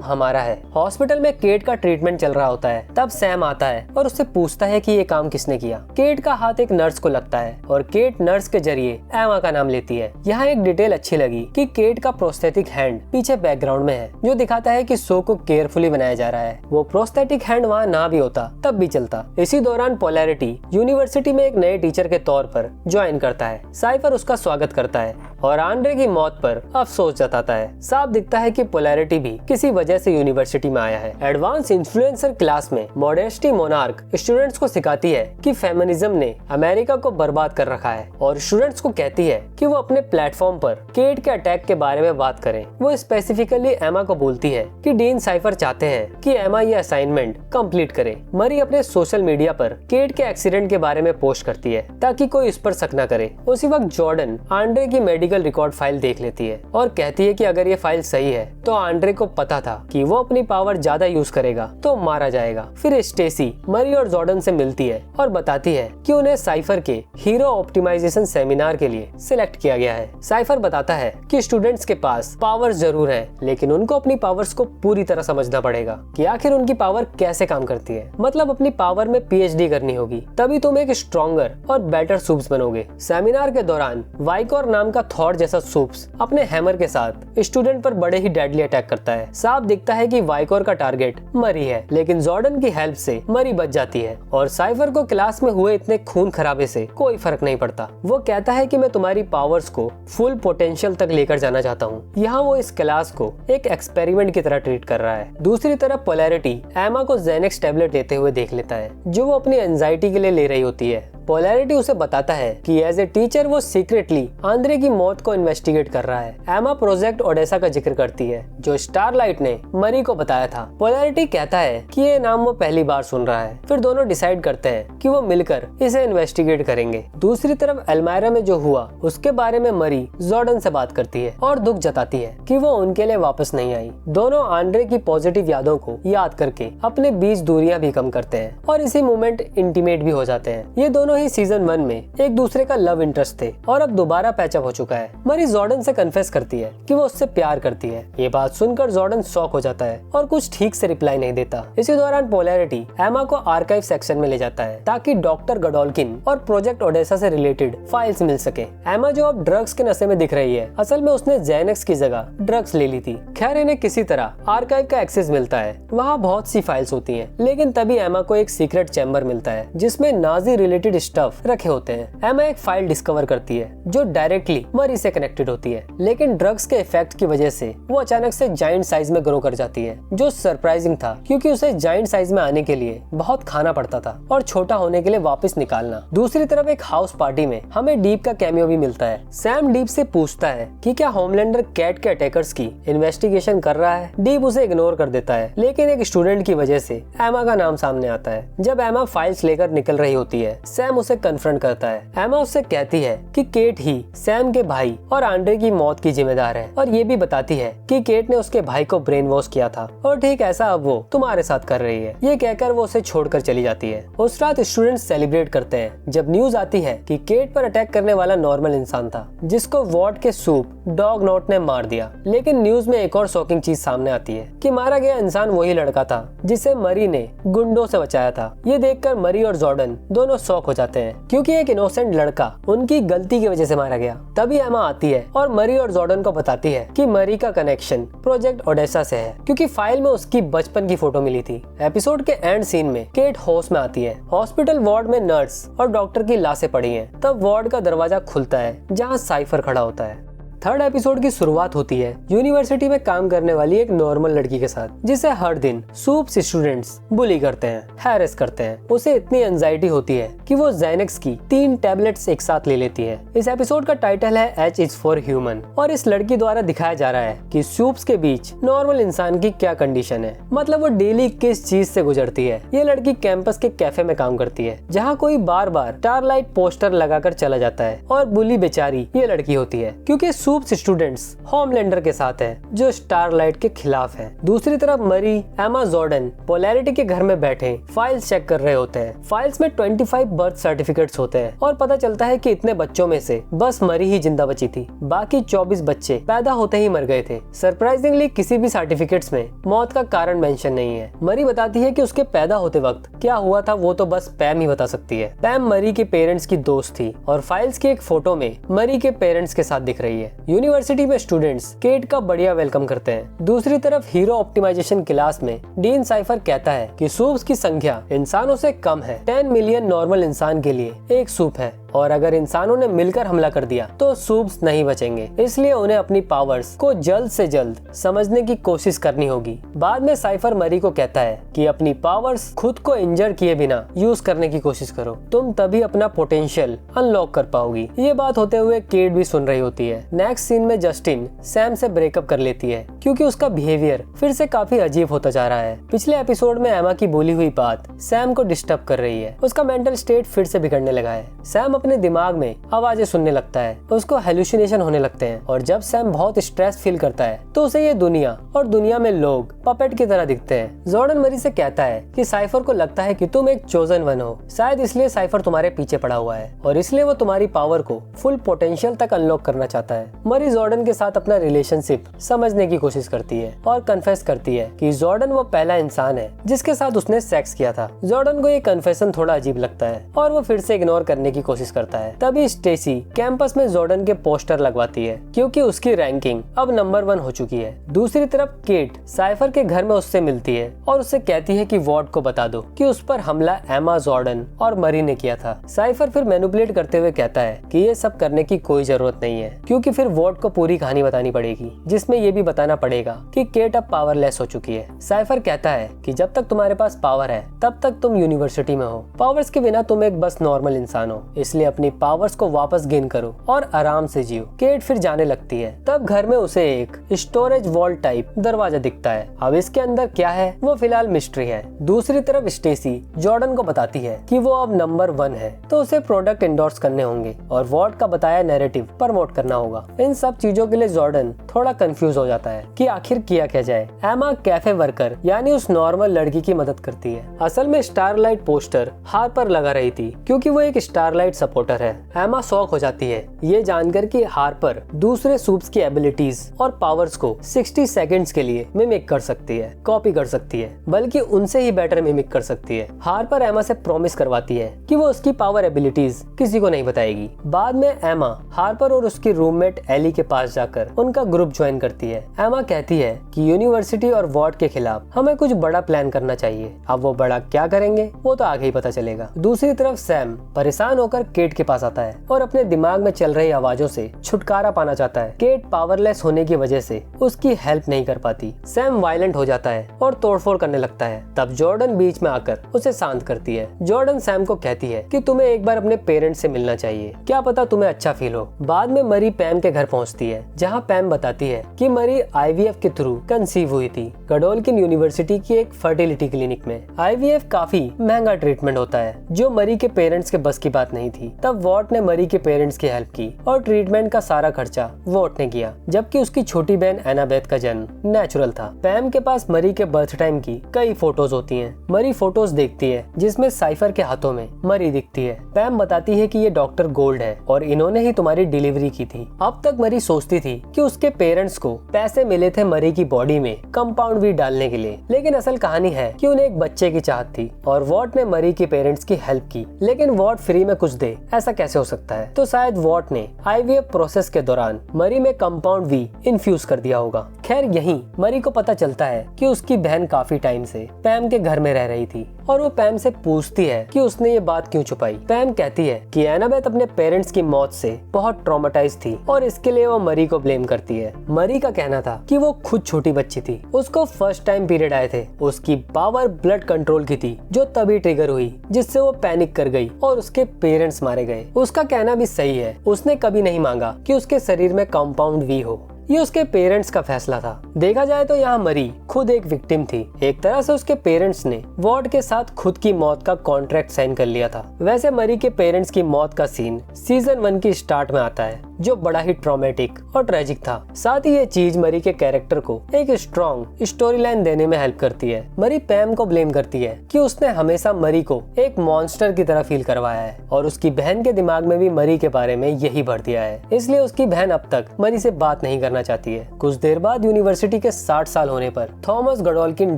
हमारा है। हॉस्पिटल में केट का ट्रीटमेंट चल रहा होता है, तब सैम आता है और उससे पूछता है कि ये काम किसने किया। केट का हाथ एक नर्स को लगता है और केट नर्स के जरिए एमा का नाम लेती है। यहाँ एक डिटेल अच्छी लगी कि केट का प्रोस्थेटिक हैंड पीछे बैकग्राउंड में है, जो दिखाता है कि शो को केयरफुली बनाया जा रहा है। वो प्रोस्थेटिक हैंड वहाँ ना भी होता तब भी चलता। इसी दौरान पोलैरिटी यूनिवर्सिटी में एक नए टीचर के तौर पर ज्वाइन करता है। साइफर उसका स्वागत करता है और आंड्रे की मौत पर अफसोस जताता है। साफ दिखता है कि पोलैरिटी भी किसी वजह से यूनिवर्सिटी में आया है। एडवांस इन्फ्लुएंसर क्लास में मॉडेस्टी मोनार्क स्टूडेंट्स को सिखाती है कि फेमिनिज्म ने अमेरिका को बर्बाद कर रखा है और स्टूडेंट्स को कहती है कि वो अपने प्लेटफॉर्म पर केट के अटैक के बारे में बात करें। वो स्पेसिफिकली एमा को बोलती है कि डीन साइफर चाहते हैं कि एमा ये असाइनमेंट कंप्लीट करे। मरी अपने सोशल मीडिया पर केट के एक्सीडेंट के बारे में पोस्ट करती है ताकि कोई इस पर शक न करे। उसी वक्त जॉर्डन आंड्रे की मेडिकल रिकॉर्ड फाइल देख लेती है और कहती है कि अगर ये फाइल सही है तो आंड्रे को पता था कि वो अपनी पावर ज्यादा यूज करेगा तो मारा जाएगा। फिर स्टेसी मरी और जॉर्डन से मिलती है और बताती है कि उन्हें साइफर के हीरो ऑप्टिमाइजेशन सेमिनार के लिए सिलेक्ट किया गया है। साइफर बताता है कि स्टूडेंट्स के पास पावर्स जरूर है, लेकिन उनको अपनी पावर्स को पूरी तरह समझना पड़ेगा कि आखिर उनकी पावर कैसे काम करती है। मतलब अपनी पावर में पीएचडी करनी होगी, तभी तुम एक स्ट्रॉन्गर और बेटर सूप्स बनोगे। सेमिनार के दौरान वाइकोर नाम का थॉर जैसा सूप्स अपने हैमर के साथ स्टूडेंट पर बड़े ही डेडली अटैक करता है। साफ दिखता है कि वाइकोर का टारगेट मरी है, लेकिन जॉर्डन की हेल्प से मरी बच जाती है और साइफर को क्लास में हुए इतने खून खराबे से कोई फर्क नहीं पड़ता। वो कहता है कि मैं तुम्हारी पावर्स को फुल पोटेंशियल तक लेकर जाना चाहता हूँ। यहाँ वो इस क्लास को एक एक्सपेरिमेंट की तरह ट्रीट कर रहा है। दूसरी तरफ पोलैरिटी एमा को जेनेक्स टैबलेट लेते हुए देख लेता है, जो वो अपनी एंजाइटी के लिए ले रही होती है। पोलैरिटी उसे बताता है कि एज ए टीचर वो सीक्रेटली आंद्रे की मौत को इन्वेस्टिगेट कर रहा है। एमा प्रोजेक्ट ओडेसा का जिक्र करती है, जो स्टारलाइट ने मरी को बताया था। पोलैरिटी कहता है कि ये नाम वो पहली बार सुन रहा है। फिर दोनों डिसाइड करते हैं कि वो मिलकर इसे इन्वेस्टिगेट करेंगे। दूसरी तरफ एल्मायरा में जो हुआ उसके बारे में मरी जॉर्डन से बात करती है और दुख जताती है कि वो उनके लिए वापस नहीं आई। दोनों आंद्रे की पॉजिटिव यादों को याद करके अपने बीच दूरियां भी कम करते हैं और इसी मोमेंट इंटीमेट भी हो जाते हैं। ये दोनों ही सीजन 1 में एक दूसरे का लव इंटरेस्ट थे और अब दोबारा पैचअप हो चुका है। मरी जॉर्डन से कन्फेस करती है कि वो उससे प्यार करती है। ये बात सुनकर जॉर्डन शॉक हो जाता है और कुछ ठीक से रिप्लाई नहीं देता। इसी दौरान पोलैरिटी एमा को आर्काइव सेक्शन में ले जाता है ताकि डॉक्टर गडोल्किन और प्रोजेक्ट ओडेसा से रिलेटेड फाइल्स मिल सके। एमा जो अब ड्रग्स के नशे में दिख रही है, असल में उसने जेनेक्स की जगह ड्रग्स ले ली थी। खैर इन्हें किसी तरह आर्काइव का एक्सेस मिलता है। वहाँ बहुत सी फाइल्स होती हैं, लेकिन तभी एमा को एक सीक्रेट चैम्बर मिलता है जिसमें नाजी रिलेटेड स्टफ रखे होते हैं। एमा एक फाइल डिस्कवर करती है जो डायरेक्टली मरी से कनेक्टेड होती है, लेकिन ड्रग्स के इफेक्ट की वजह से वो अचानक से जाइंट साइज में ग्रो कर जाती है, जो सरप्राइजिंग था क्योंकि उसे जाइंट साइज में आने के लिए बहुत खाना पड़ता था और छोटा होने के लिए वापस निकालना। दूसरी तरफ एक हाउस पार्टी में हमें डीप का कैमियो भी मिलता है। सैम डीप से पूछता है कि क्या होमलैंडर कैट के अटैकर्स की इन्वेस्टिगेशन कर रहा है। डीप उसे इग्नोर कर देता है, लेकिन एक स्टूडेंट की वजह से एमा का नाम सामने आता है। जब एमा फाइल्स लेकर निकल रही होती है, सैम उसे कन्फ्रंट करता है। एमा उससे कहती है कि केट ही सैम के भाई और आंड्रे की मौत की जिम्मेदार है और ये भी बताती है कि केट ने उसके भाई को ब्रेन वॉश किया था और ठीक ऐसा अब वो तुम्हारे साथ कर रही है। ये कहकर वो उसे छोड़कर चली जाती है। उस रात स्टूडेंट्स सेलिब्रेट करते हैं जब न्यूज आती है कि केट पर अटैक करने वाला नॉर्मल इंसान था, जिसको वार्ड के सूप डॉग नॉट ने मार दिया। लेकिन न्यूज में एक और शॉकिंग चीज सामने आती है कि मारा गया इंसान वही लड़का था जिसे मरी ने गुंडों से बचाया था। ये देखकर मरी और जॉर्डन दोनों शॉक हो जाते हैं क्योंकि एक इनोसेंट लड़का उनकी गलती की वजह से मारा गया। तभी एमा आती है और मरी और जॉर्डन को बताती है कि मरी का कनेक्शन प्रोजेक्ट ओडेसा से है क्योंकि फाइल में उसकी बचपन की फोटो मिली थी। एपिसोड के एंड सीन में केट होश में आती है। हॉस्पिटल वार्ड में नर्स और डॉक्टर की लाशें पड़ी हैं। तब वार्ड का दरवाजा खुलता है जहाँ साइफर खड़ा होता है। थर्ड एपिसोड की शुरुआत होती है यूनिवर्सिटी में काम करने वाली एक नॉर्मल लड़की के साथ, जिसे हर दिन सूप्स स्टूडेंट्स बुली करते हैं, हैरेस करते हैं। उसे इतनी एंजाइटी होती है कि वो जेनेक्स की 3 टैबलेट्स एक साथ ले लेती है। इस एपिसोड का टाइटल है H is for human और इस लड़की द्वारा दिखाया जा रहा है कि सूप्स के बीच नॉर्मल इंसान की क्या कंडीशन है। मतलब वो डेली किस चीज से गुजरती है। ये लड़की कैंपस के कैफे में काम करती है जहाँ कोई बार बार स्टारलाइट पोस्टर लगाकर चला जाता है और बुली बेचारी ये लड़की होती है क्योंकि सूप्स स्टूडेंट्स होमलैंडर के साथ है जो स्टारलाइट के खिलाफ है। दूसरी तरफ मरी, एमा जॉर्डन पोलैरिटी के घर में बैठे फाइल्स चेक कर रहे होते हैं। फाइल्स में 25 बर्थ सर्टिफिकेट्स होते हैं और पता चलता है कि इतने बच्चों में से बस मरी ही जिंदा बची थी, बाकी 24 बच्चे पैदा होते ही मर गए थे। सरप्राइजिंगली किसी भी सर्टिफिकेट्स में मौत का कारण मेंशन नहीं है। मरी बताती है कि उसके पैदा होते वक्त क्या हुआ था वो तो बस पैम ही बता सकती है। पैम मरी के पेरेंट्स की दोस्त थी और फाइल्स की एक फोटो में मरी के पेरेंट्स के साथ दिख रही है। यूनिवर्सिटी में स्टूडेंट्स केट का बढ़िया वेलकम करते हैं। दूसरी तरफ हीरो ऑप्टिमाइजेशन क्लास में डीन साइफर कहता है कि सूप्स की संख्या इंसानों से कम है। 10 मिलियन नॉर्मल इंसान के लिए एक सूप है और अगर इंसानों ने मिलकर हमला कर दिया तो सूप्स नहीं बचेंगे, इसलिए उन्हें अपनी पावर्स को जल्द से जल्द समझने की कोशिश करनी होगी। बाद में साइफर मरी को कहता है कि अपनी पावर्स खुद को इंजर किए बिना यूज करने की कोशिश करो, तुम तभी अपना पोटेंशियल अनलॉक कर पाओगी। ये बात होते हुए केट भी सुन रही होती है। नेक्स्ट सीन में जस्टिन सैम से ब्रेकअप कर लेती है क्योंकि उसका बिहेवियर फिर से काफी अजीब होता जा रहा है। पिछले एपिसोड में एमा की बोली हुई बात सैम को डिस्टर्ब कर रही है। उसका मेंटल स्टेट फिर से बिगड़ने लगा है। सैम अपने दिमाग में आवाजें सुनने लगता है, उसको हेलुसिनेशन होने लगते हैं और जब सैम बहुत स्ट्रेस फील करता है तो उसे ये दुनिया और दुनिया में लोग पपेट की तरह दिखते हैं। जॉर्डन मरी से कहता है कि साइफर को लगता है कि तुम एक चोजन वन हो, शायद इसलिए साइफर तुम्हारे पीछे पड़ा हुआ है और इसलिए वो तुम्हारी पावर को फुल पोटेंशियल तक अनलॉक करना चाहता है। मरी जॉर्डन के साथ अपना रिलेशनशिप समझने की कोशिश करती है और कन्फेस करती है कि जॉर्डन वो पहला इंसान है जिसके साथ उसने सेक्स किया था। जॉर्डन को ये कन्फेशन थोड़ा अजीब लगता है और वो फिर से इग्नोर करने की कोशिश करता है। तभी स्टेसी कैंपस में जॉर्डन के पोस्टर लगवाती है क्योंकि उसकी रैंकिंग अब नंबर 1 हो चुकी है। दूसरी तरफ केट साइफर के घर में उससे मिलती है और उससे कहती है कि वॉर्ड को बता दो कि उस पर हमला एमा जॉर्डन और मरी ने किया था। साइफर फिर मैनिपुलेट करते हुए कहता है कि ये सब करने की कोई जरूरत नहीं है क्योंकि फिर वॉर्ड को पूरी कहानी बतानी पड़ेगी जिसमें ये भी बताना पड़ेगा कि केट अब पावरलेस हो चुकी है। साइफर कहता है कि जब तक तुम्हारे पास पावर है तब तक तुम यूनिवर्सिटी में हो, पावर्स के बिना तुम एक बस नॉर्मल इंसान हो, इसलिए अपनी पावर्स को वापस गेन करो और आराम से जियो। केट फिर जाने लगती है। तब घर में उसे एक स्टोरेज वॉल्ट टाइप दरवाजा दिखता है। अब इसके अंदर क्या है वो फिलहाल मिस्ट्री है। दूसरी तरफ स्टेसी जॉर्डन को बताती है कि वो अब नंबर 1 है तो उसे प्रोडक्ट एंडोर्स करने होंगे और वॉर्ड का बताया नैरेटिव प्रमोट करना होगा। इन सब चीजों के लिए जॉर्डन थोड़ा कंफ्यूज हो जाता है कि आखिर किया क्या जाए। एमा कैफे वर्कर यानी उस नॉर्मल लड़की की मदद करती है। असल में स्टारलाइट पोस्टर हार्पर लगा रही थी क्योंकि वो एक स्टारलाइट सपोर्टर है। एमा शॉक हो जाती है ये जानकर कि हार्पर दूसरे सूप्स की एबिलिटीज और पावर्स को 60 सेकंड्स के लिए मिमिक कर सकती है, कॉपी कर सकती है, बल्कि उनसे ही बेटर मिमिक कर सकती है। हार्पर एमा से प्रॉमिस करवाती है कि वो उसकी पावर एबिलिटीज किसी को नहीं बताएगी। बाद में एमा हार्पर और उसकी रूममेट एली के पास जाकर उनका ग्रुप ज्वाइन करती है। एमा कहती है कि यूनिवर्सिटी और वॉर्ड के खिलाफ हमें कुछ बड़ा प्लान करना चाहिए। अब वो बड़ा क्या करेंगे वो तो आगे ही पता चलेगा। दूसरी तरफ सैम परेशान होकर केट के पास आता है और अपने दिमाग में चल रही आवाजों से छुटकारा पाना चाहता है। केट पावरलेस होने की वजह से उसकी हेल्प नहीं कर पाती। सैम वायलेंट हो जाता है और तोड़फोड़ करने लगता है। तब जॉर्डन बीच में आकर उसे शांत करती है। जॉर्डन सैम को कहती है कि तुम्हें एक बार अपने पेरेंट्स से मिलना चाहिए, क्या पता तुम्हें अच्छा फील हो। बाद में मरी पैम के घर पहुंचती है जहां पैम बताती है कि मरी IVF के थ्रू कंसीव हुई थी गडोल्किन यूनिवर्सिटी की एक फर्टिलिटी क्लिनिक में। IVF काफी महंगा ट्रीटमेंट होता है जो मरी के पेरेंट्स के बस की बात नहीं थी। तब वॉट ने मरी के पेरेंट्स की हेल्प की और ट्रीटमेंट का सारा खर्चा वॉट ने किया, जबकि उसकी छोटी बहन एनाबेथ का जन्म नेचुरल था। पैम के पास मरी के बर्थ टाइम की कई फोटोज होती हैं। मरी फोटोज देखती है जिसमें साइफर के हाथों में मरी दिखती है। पैम बताती है कि ये डॉक्टर गोल्ड है और इन्होंने ही तुम्हारी डिलीवरी की थी। अब तक मरी सोचती थी कि उसके पेरेंट्स को पैसे मिले थे मरी की बॉडी में कंपाउंड वी डालने के लिए, लेकिन असल कहानी है कि उन्हें एक बच्चे की चाहत थी और वॉट ने मरी के पेरेंट्स की हेल्प की, लेकिन वॉट फ्री में कुछ दे ऐसा कैसे हो सकता है। तो शायद वॉट ने IVF प्रोसेस के दौरान मरी में कंपाउंड वी इन्फ्यूज कर दिया होगा। खैर यहीं मरी को पता चलता है कि उसकी बहन काफी टाइम से पैम के घर में रह रही थी और वो पैम से पूछती है कि उसने ये बात क्यों छुपाई। पैम कहती है कि एनाबेथ अपने पेरेंट्स की मौत से बहुत ट्रॉमेटाइज थी और इसके लिए वो मरी को ब्लेम करती है। मरी का कहना था कि वो खुद छोटी बच्ची थी, उसको फर्स्ट टाइम पीरियड आए थे, उसकी पावर ब्लड कंट्रोल की थी जो तभी ट्रिगर हुई जिससे वो पैनिक कर गई और उसके पेरेंट्स मारे गए। उसका कहना भी सही है, उसने कभी नहीं मांगा कि उसके शरीर में कंपाउंड वी हो, ये उसके पेरेंट्स का फैसला था। देखा जाए तो यहाँ मरी खुद एक विक्टिम थी। एक तरह से उसके पेरेंट्स ने वॉर्ड के साथ खुद की मौत का कॉन्ट्रैक्ट साइन कर लिया था। वैसे मरी के पेरेंट्स की मौत का सीन सीजन 1 की स्टार्ट में आता है जो बड़ा ही ट्रॉमेटिक और ट्रेजिक था। साथ ही ये चीज मरी के कैरेक्टर को एक स्ट्रॉन्ग स्टोरी लाइन देने में हेल्प करती है। मरी पैम को ब्लेम करती है कि उसने हमेशा मरी को एक मॉन्स्टर की तरह फील करवाया है और उसकी बहन के दिमाग में भी मरी के बारे में यही भर दिया है। इसलिए उसकी बहन अब तक मरी से बात नहीं करना चाहती है। कुछ देर बाद यूनिवर्सिटी के 60 साल होने पर थॉमस गडोल्किन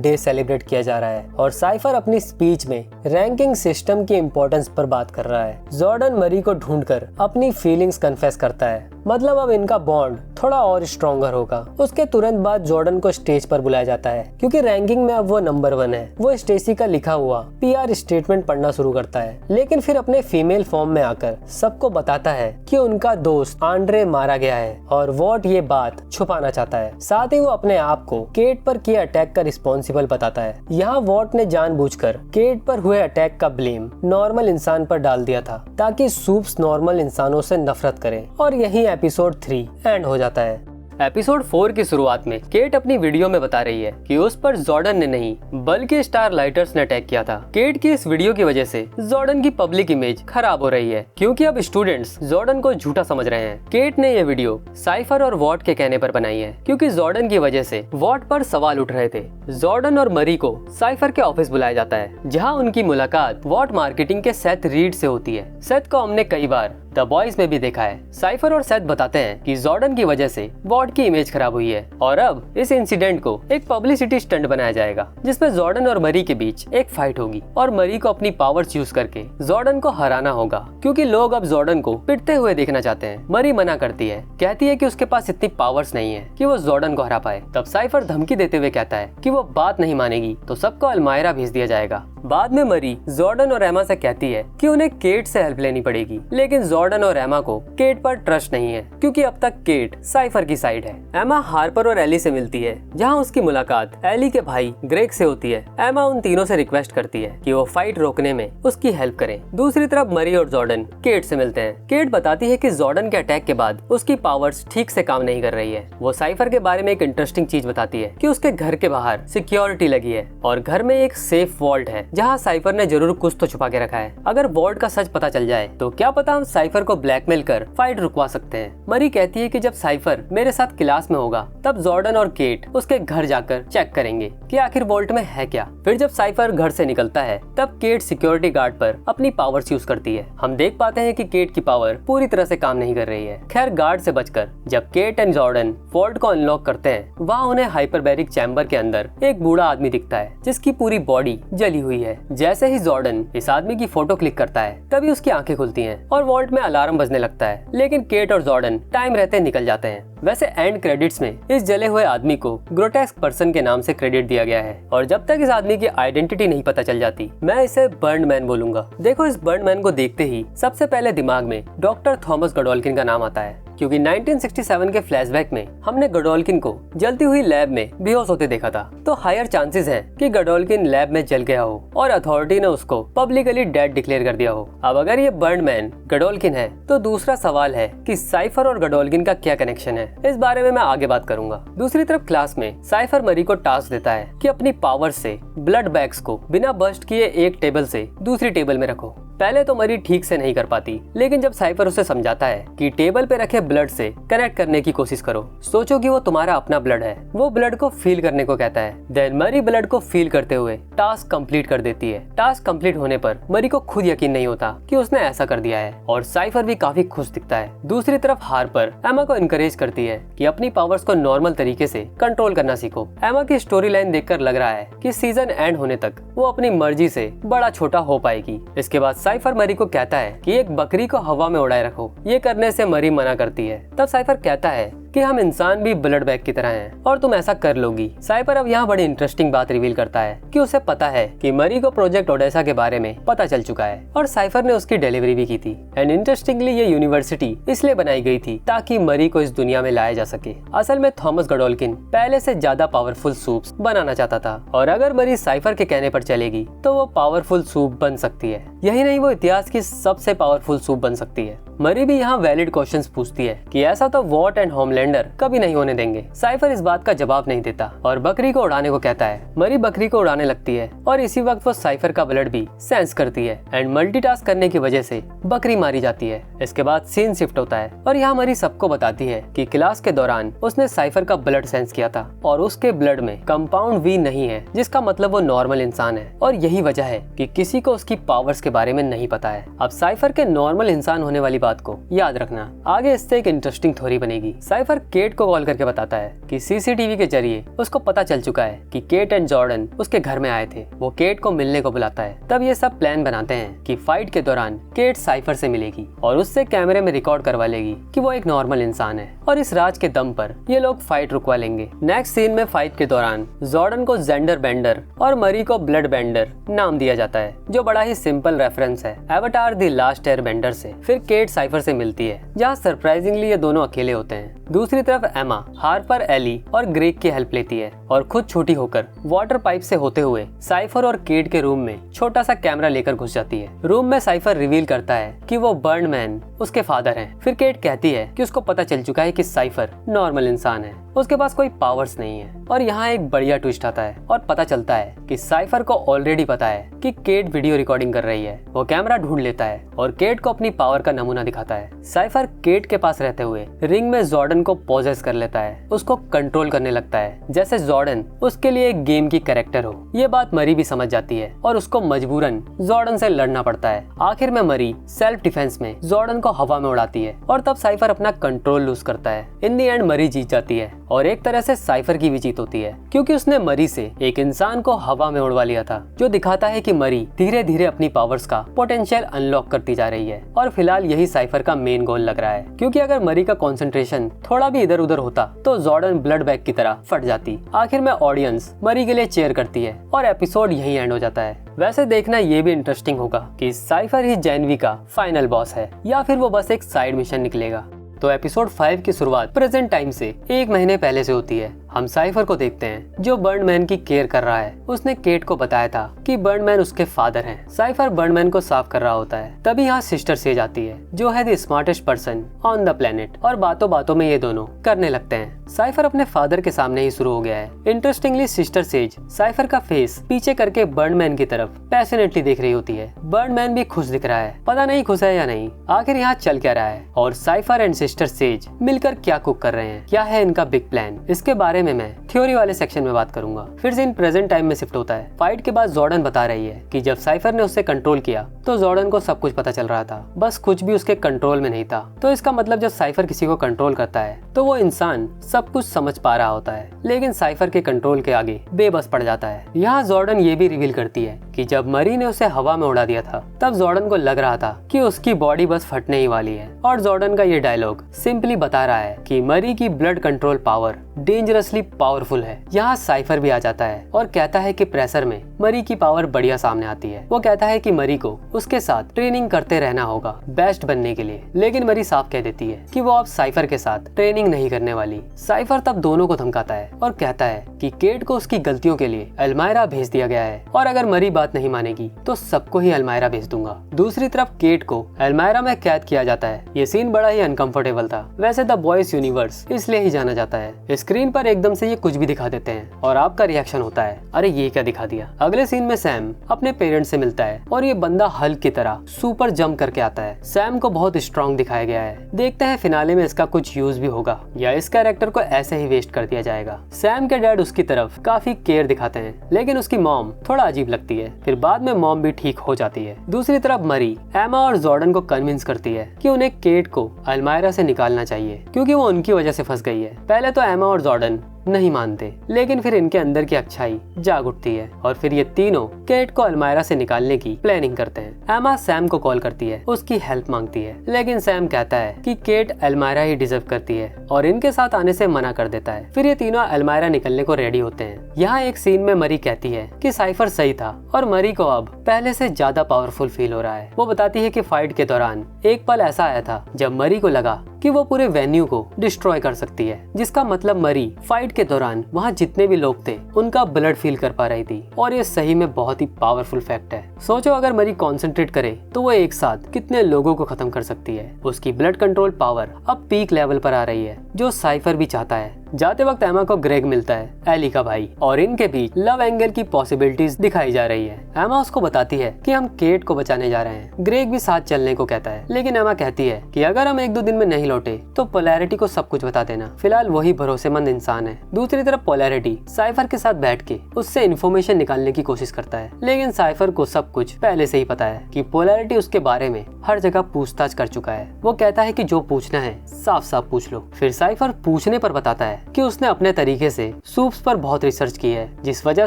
डे सेलिब्रेट किया जा रहा है और साइफर अपनी स्पीच में रैंकिंग सिस्टम की इम्पोर्टेंस पर बात कर रहा है। जॉर्डन मरी को ढूंढकर अपनी फीलिंग्स कन्फेस करता है, मतलब अब इनका बॉन्ड थोड़ा और स्ट्रॉन्गर होगा। उसके तुरंत बाद जॉर्डन को स्टेज पर बुलाया जाता है क्योंकि रैंकिंग में अब वो नंबर 1 है। वो स्टेसी का लिखा हुआ PR स्टेटमेंट पढ़ना शुरू करता है, लेकिन फिर अपने फीमेल फॉर्म में आकर सबको बताता है कि उनका दोस्त आंड्रे मारा गया है और वॉट ये बात छुपाना चाहता है। साथ ही वो अपने आप को केट पर किए अटैक का रिस्पॉन्सिबल बताता है। यहाँ वॉट ने जानबूझकर केट पर हुए अटैक का ब्लेम नॉर्मल इंसान पर डाल दिया था ताकि सूप्स नॉर्मल इंसानों से नफरत करें और यही एपिसोड 3 एंड हो जाता है। एपिसोड 4 की शुरुआत में केट अपनी वीडियो में बता रही है कि उस पर जॉर्डन ने नहीं बल्कि स्टार लाइटर्स ने अटैक किया था। केट की इस वीडियो की वजह से जॉर्डन की पब्लिक इमेज खराब हो रही है क्योंकि अब स्टूडेंट्स जॉर्डन को झूठा समझ रहे हैं। केट ने यह वीडियो साइफर और वॉट के कहने पर बनाई है क्योंकि जॉर्डन की वजह से वॉट पर सवाल उठ रहे थे। जॉर्डन और मरी को साइफर के ऑफिस बुलाया जाता है जहाँ उनकी मुलाकात वॉट मार्केटिंग के सेथ रीड से होती है। सेथ को हमने कई बार द बॉयज में भी देखा है। साइफर और सेथ बताते हैं कि जॉर्डन की वजह से वॉट की इमेज खराब हुई है और अब इस इंसिडेंट को एक पब्लिसिटी स्टंट बनाया जाएगा जिसमें जॉर्डन और मरी के बीच एक फाइट होगी और मरी को अपनी पावर्स यूज करके जॉर्डन को हराना होगा क्योंकि लोग अब जॉर्डन को पिटते हुए देखना चाहते हैं। मरी मना करती है, कहती है कि उसके पास इतनी पावर्स नहीं है कि वो जॉर्डन को हरा पाए। तब साइफर धमकी देते हुए कहता है कि वो बात नहीं मानेगी तो सबको अलमायरा भेज दिया जाएगा। बाद में मरी जॉर्डन और एमा से कहती है कि उन्हें केट से हेल्प लेनी पड़ेगी, लेकिन जॉर्डन और एमा को केट पर ट्रस्ट नहीं है क्योंकि अब तक केट साइफर की साइड है। एमा हार्पर और एली से मिलती है जहां उसकी मुलाकात एली के भाई ग्रेग से होती है। एमा उन तीनों से रिक्वेस्ट करती है कि वो फाइट रोकने में उसकी हेल्प करें। दूसरी तरफ मरी और जॉर्डन केट से मिलते हैं। केट बताती है कि जॉर्डन के अटैक के बाद उसकी पावर्स ठीक से काम नहीं कर रही है। वो साइफर के बारे में एक इंटरेस्टिंग चीज बताती है कि उसके घर के बाहर सिक्योरिटी लगी है और घर में एक सेफ वॉल्ट है जहाँ साइफर ने जरूर कुछ तो छुपा के रखा है। अगर वॉल्ट का सच पता चल जाए तो क्या पता हम साइफर को ब्लैकमेल कर फाइट रुकवा सकते हैं। मरी कहती है कि जब साइफर मेरे साथ क्लास में होगा तब जॉर्डन और केट उसके घर जाकर चेक करेंगे कि आखिर वॉल्ट में है क्या। फिर जब साइफर घर से निकलता है तब केट सिक्योरिटी गार्ड पर अपनी पावर्स यूज करती है। हम देख पाते हैं कि केट की पावर पूरी तरह से काम नहीं कर रही है। खैर गार्ड से बचकर जब केट एंड जॉर्डन वॉल्ट को अनलॉक करते हैं वहाँ उन्हें हाइपरबैरिक चैम्बर के अंदर एक बूढ़ा आदमी दिखता है जिसकी पूरी बॉडी जली हुई है। जैसे ही जॉर्डन इस आदमी की फोटो क्लिक करता है तभी उसकी आंखें खुलती हैं और वॉल्ट में अलार्म बजने लगता है, लेकिन केट और जॉर्डन टाइम रहते निकल जाते हैं। वैसे एंड क्रेडिट्स में इस जले हुए आदमी को ग्रोटेस्क पर्सन के नाम से क्रेडिट दिया गया है और जब तक इस आदमी की आइडेंटिटी नहीं पता चल जाती मैं इसे बर्न मैन बोलूंगा। देखो इस बर्न मैन को देखते ही सबसे पहले दिमाग में डॉक्टर थॉमस गडोल्किन का नाम आता है क्योंकि 1967 के फ्लैशबैक में हमने गडोल्किन को जलती हुई लैब में बेहोश होते देखा था, तो हायर चांसेस हैं कि गडोल्किन लैब में जल गया हो और अथॉरिटी ने उसको पब्लिकली डेड डिक्लेयर कर दिया हो। अब अगर ये बर्न मैन गडोल्किन है तो दूसरा सवाल है कि साइफर और गडोल्किन का क्या कनेक्शन है। इस बारे में मैं आगे बात करूंगा। दूसरी तरफ क्लास में साइफर मरी को टास्क देता है कि अपनी पावर से ब्लड बैग्स को बिना बर्स्ट किए एक टेबल से दूसरी टेबल में रखो। पहले तो मरी ठीक से नहीं कर पाती, लेकिन जब साइफर उसे समझाता है कि टेबल पे रखे ब्लड से कनेक्ट करने की कोशिश करो, सोचो कि वो तुम्हारा अपना ब्लड है। वो ब्लड को फील करने को कहता है। देन मरी ब्लड को फील करते हुए टास्क कंप्लीट कर देती है। टास्क कंप्लीट होने पर मरी को खुद यकीन नहीं होता कि उसने ऐसा कर दिया है और साइफर भी काफी खुश दिखता है। दूसरी तरफ हार्पर एमा को इनकरेज करती है कि अपनी पावर्स को नॉर्मल तरीके से कंट्रोल करना सीखो। एमा की स्टोरी लाइन देखकर लग रहा है कि सीजन एंड होने तक वो अपनी मर्जी से बड़ा छोटा हो पाएगी। इसके बाद साइफर मरी को कहता है कि एक बकरी को हवा में उड़ाए रखो। ये करने से मरी मना करती है। तब साइफर कहता है कि हम इंसान भी ब्लड बैग की तरह हैं और तुम ऐसा कर लोगी। साइफर अब यहाँ बड़ी इंटरेस्टिंग बात रिवील करता है कि उसे पता है कि मरी को प्रोजेक्ट ओडेसा के बारे में पता चल चुका है और साइफर ने उसकी डिलीवरी भी की थी। एंड इंटरेस्टिंगली ये यूनिवर्सिटी इसलिए बनाई गई थी ताकि मरी को इस दुनिया में लाया जा सके। असल में थॉमस गडोल्किन पहले से ज्यादा पावरफुल सूप्स बनाना चाहता था और अगर मरी साइफर के कहने पर चलेगी तो वो पावरफुल सूप बन सकती है। यही नहीं, वो इतिहास की सबसे पावरफुल सूप बन सकती है। मरी भी यहाँ वैलिड क्वेश्चंस पूछती है कि ऐसा तो वॉट एंड होमलैंडर कभी नहीं होने देंगे। साइफर इस बात का जवाब नहीं देता और बकरी को उड़ाने को कहता है। मरी बकरी को उड़ाने लगती है और इसी वक्त वो साइफर का ब्लड भी सेंस करती है एंड मल्टीटास्क करने की वजह से बकरी मारी जाती है। इसके बाद सीन शिफ्ट होता है और यहाँ मरी सबको बताती है कि क्लास के दौरान उसने साइफर का ब्लड सेंस किया था और उसके ब्लड में कंपाउंड वी नहीं है, जिसका मतलब वो नॉर्मल इंसान है और यही वजह है कि किसी को उसकी पावर्स के बारे में नहीं पता है। अब साइफर के नॉर्मल इंसान होने वाली बात को याद रखना, आगे इससे एक इंटरेस्टिंग थ्योरी बनेगी। साइफर केट को कॉल करके बताता है कि सीसीटीवी के जरिए उसको पता चल चुका है कि केट एंड जॉर्डन उसके घर में आए थे। वो केट को मिलने को बुलाता है। तब ये सब प्लान बनाते हैं कि फाइट के दौरान केट साइफर से मिलेगी और उससे कैमरे में रिकॉर्ड करवा लेगी कि वो एक नॉर्मल इंसान है और इस राज के दम पर ये लोग फाइट रुकवा लेंगे। नेक्स्ट सीन में फाइट के दौरान जॉर्डन को जेंडर बेंडर और मरी को ब्लड बेंडर नाम दिया जाता है, जो बड़ा ही सिंपल रेफरेंस है Avatar the last airbender से। फिर केट साइफर से मिलती है, जहाँ सरप्राइजिंगली ये दोनों अकेले होते हैं। दूसरी तरफ एमा हार्पर, एली और ग्रेग की हेल्प लेती है और खुद छोटी होकर वाटर पाइप से होते हुए साइफर और केट के रूम में छोटा सा कैमरा लेकर घुस जाती है। रूम में साइफर रिवील करता है कि वो बर्नमैन उसके फादर हैं। फिर केट कहती है कि उसको पता चल चुका है कि साइफर नॉर्मल इंसान है, उसके पास कोई पावर्स नहीं है। और यहाँ एक बढ़िया ट्विस्ट आता है और पता चलता है कि साइफर को ऑलरेडी पता है कि केट वीडियो रिकॉर्डिंग कर रही है। वो कैमरा ढूंढ लेता है और केट को अपनी पावर का नमूना दिखाता है। साइफर केट के पास रहते हुए रिंग में जॉर्डन को पोजेस कर लेता है, उसको कंट्रोल करने लगता है जैसे जॉर्डन उसके लिए एक गेम की कैरेक्टर हो। ये बात मरी भी समझ जाती है और उसको मजबूरन जॉर्डन से लड़ना पड़ता है। आखिर में मरी सेल्फ डिफेंस में जॉर्डन को हवा में उड़ाती है और तब साइफर अपना कंट्रोल लूज करता है। इन दी एंड मरी जीत जाती है और एक तरह से साइफर की भी जीत होती है, क्योंकि उसने मरी से एक इंसान को हवा में उड़वा लिया था, जो दिखाता है कि मरी धीरे धीरे अपनी पावर्स का पोटेंशियल अनलॉक करती जा रही है। और फिलहाल यही साइफर का मेन गोल लग रहा है, क्योंकि अगर मरी का कंसंट्रेशन थोड़ा भी इधर उधर होता तो जॉर्डन ब्लड बैग की तरह फट जाती। आखिर में ऑडियंस मरी के लिए चीयर करती है और एपिसोड यही एंड हो जाता है। वैसे देखना ये भी इंटरेस्टिंग होगा कि साइफर ही जेनवी का फाइनल बॉस है या फिर वो बस एक साइड मिशन निकलेगा। तो एपिसोड 5 की शुरुआत प्रेजेंट टाइम से 1 महीने पहले से होती है। हम साइफर को देखते हैं जो बर्नमैन की केयर कर रहा है। उसने केट को बताया था कि बर्नमैन उसके फादर हैं। साइफर बर्नमैन को साफ कर रहा होता है। तभी यहाँ सिस्टर सेज आती है, जो है the smartest person on the planet, और बातों बातों में ये दोनों करने लगते हैं। साइफर अपने फादर के सामने ही शुरू हो गया है। इंटरेस्टिंगली सिस्टर सेज साइफर का फेस पीछे करके बर्नमैन की तरफ पैशनेटली देख रही होती है। बर्नमैन भी खुश दिख रहा है, पता नहीं खुश है या नहीं। आखिर यहाँ चल क्या रहा है और साइफर एंड सिस्टर सेज मिलकर क्या कुक कर रहे हैं, क्या है इनका बिग प्लान, इसके बारे में मैं थ्योरी वाले सेक्शन में बात करूंगा। फिर सीन प्रेजेंट टाइम में शिफ्ट होता है। फाइट के बाद जॉर्डन बता रही है कि जब साइफर ने उससे कंट्रोल किया तो जॉर्डन को सब कुछ पता चल रहा था, बस कुछ भी उसके कंट्रोल में नहीं था। तो इसका मतलब जब साइफर किसी को कंट्रोल करता है तो वो इंसान सब कुछ समझ पा रहा होता है, लेकिन साइफर के कंट्रोल के आगे बेबस पड़ जाता है। यहाँ जॉर्डन ये भी रिवील करती है कि जब मरी ने उसे हवा में उड़ा दिया था तब जॉर्डन को लग रहा था कि उसकी बॉडी बस फटने ही वाली है। और जॉर्डन का ये डायलॉग सिंपली बता रहा है कि मरी की blood control power dangerously powerful है। यहाँ साइफर भी आ जाता है और कहता है कि प्रेशर में मरी की पावर बढ़िया सामने आती है। वो कहता है कि मरी को उसके साथ ट्रेनिंग करते रहना होगा बेस्ट बनने के लिए, लेकिन मरी साफ कह देती है कि वो अब साइफर के साथ ट्रेनिंग नहीं करने वाली। साइफर तब दोनों को धमकाता है और कहता है कि केट को उसकी गलतियों के लिए अल्मायरा भेज दिया गया है और अगर मरी बात नहीं मानेगी तो सबको ही अल्मायरा भेज दूंगा। दूसरी तरफ केट को अल्मायरा में कैद किया जाता है। ये सीन बड़ा ही अनकंफर्टेबल था। वैसे द बॉयज यूनिवर्स इसलिए ही जाना जाता है। स्क्रीन पर एकदम से ये कुछ भी दिखा देते हैं और आपका रिएक्शन होता है, अरे ये क्या दिखा दिया। अगले सीन में सैम अपने पेरेंट्स से मिलता है और ये बंदा हल्क की तरह सुपर जंप करके आता है। सैम को बहुत स्ट्रॉन्ग दिखाया गया है। देखते हैं फिनाले में इसका कुछ यूज भी होगा या इस कैरेक्टर को ऐसे ही वेस्ट कर दिया जाएगा। सैम के डैड उसकी तरफ काफी केयर दिखाते हैं, लेकिन उसकी मॉम थोड़ा अजीब लगती है। फिर बाद में मॉम भी ठीक हो जाती है। दूसरी तरफ मरी एमा और जॉर्डन को कन्विंस करती है कि उन्हें केट को अल्मायरा से निकालना चाहिए, क्योंकि वो उनकी वजह से फंस गई है। पहले तो एमा और जॉर्डन नहीं मानते, लेकिन फिर इनके अंदर की अच्छाई जाग उठती है और फिर ये तीनों केट को अल्मायरा से निकालने की प्लानिंग करते हैं। एमा सैम को कॉल करती है, उसकी हेल्प मांगती है, लेकिन सैम कहता है कि केट अल्मायरा ही डिजर्व करती है और इनके साथ आने से मना कर देता है। फिर ये तीनों अल्मायरा निकलने को रेडी होते हैं। यहाँ एक सीन में मरी कहती है कि साइफर सही था और मरी को अब पहले से ज्यादा पावरफुल फील हो रहा है। वो बताती है कि फाइट के दौरान एक पल ऐसा आया था जब मरी को लगा कि वो पूरे वेन्यू को डिस्ट्रॉय कर सकती है, जिसका मतलब मरी फाइट के दौरान वहाँ जितने भी लोग थे उनका ब्लड फील कर पा रही थी और ये सही में बहुत ही पावरफुल फैक्ट है। सोचो अगर मरी कॉन्सेंट्रेट करे तो वो एक साथ कितने लोगों को खत्म कर सकती है। उसकी ब्लड कंट्रोल पावर अब पीक लेवल पर आ रही है, जो साइफर भी चाहता है। जाते वक्त एमा को ग्रेग मिलता है, एली का भाई, और इनके बीच लव एंगल की पॉसिबिलिटीज दिखाई जा रही है। एमा उसको बताती है कि हम केट को बचाने जा रहे हैं। ग्रेग भी साथ चलने को कहता है, लेकिन एमा कहती है कि अगर हम 1-2 दिन में नहीं लौटे तो पोलैरिटी को सब कुछ बता देना, फिलहाल वही भरोसेमंद इंसान है। दूसरी तरफ पोलैरिटी साइफर के साथ बैठ के उससे इन्फॉर्मेशन निकालने की कोशिश करता है, लेकिन साइफर को सब कुछ पहले से ही पता है कि पोलैरिटी उसके बारे में हर जगह पूछताछ कर चुका है। वो कहता है कि जो पूछना है साफ साफ पूछ लो। फिर साइफर पूछने पर बताता है कि उसने अपने तरीके से सूप्स पर बहुत रिसर्च की है, जिस वजह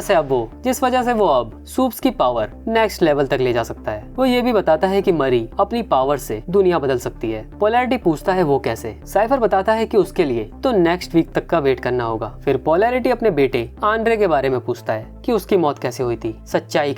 से वो अब सूप्स की पावर नेक्स्ट लेवल तक ले जा सकता है। वो ये भी बताता है कि मरी अपनी पावर से दुनिया बदल सकती है। पोलैरिटी पूछता है वो कैसे। साइफर बताता है कि उसके लिए तो नेक्स्ट वीक तक का वेट करना होगा। फिर पोलैरिटी अपने बेटे आंद्रे के बारे में पूछता है कि उसकी मौत कैसे हुई थी, सच्चाई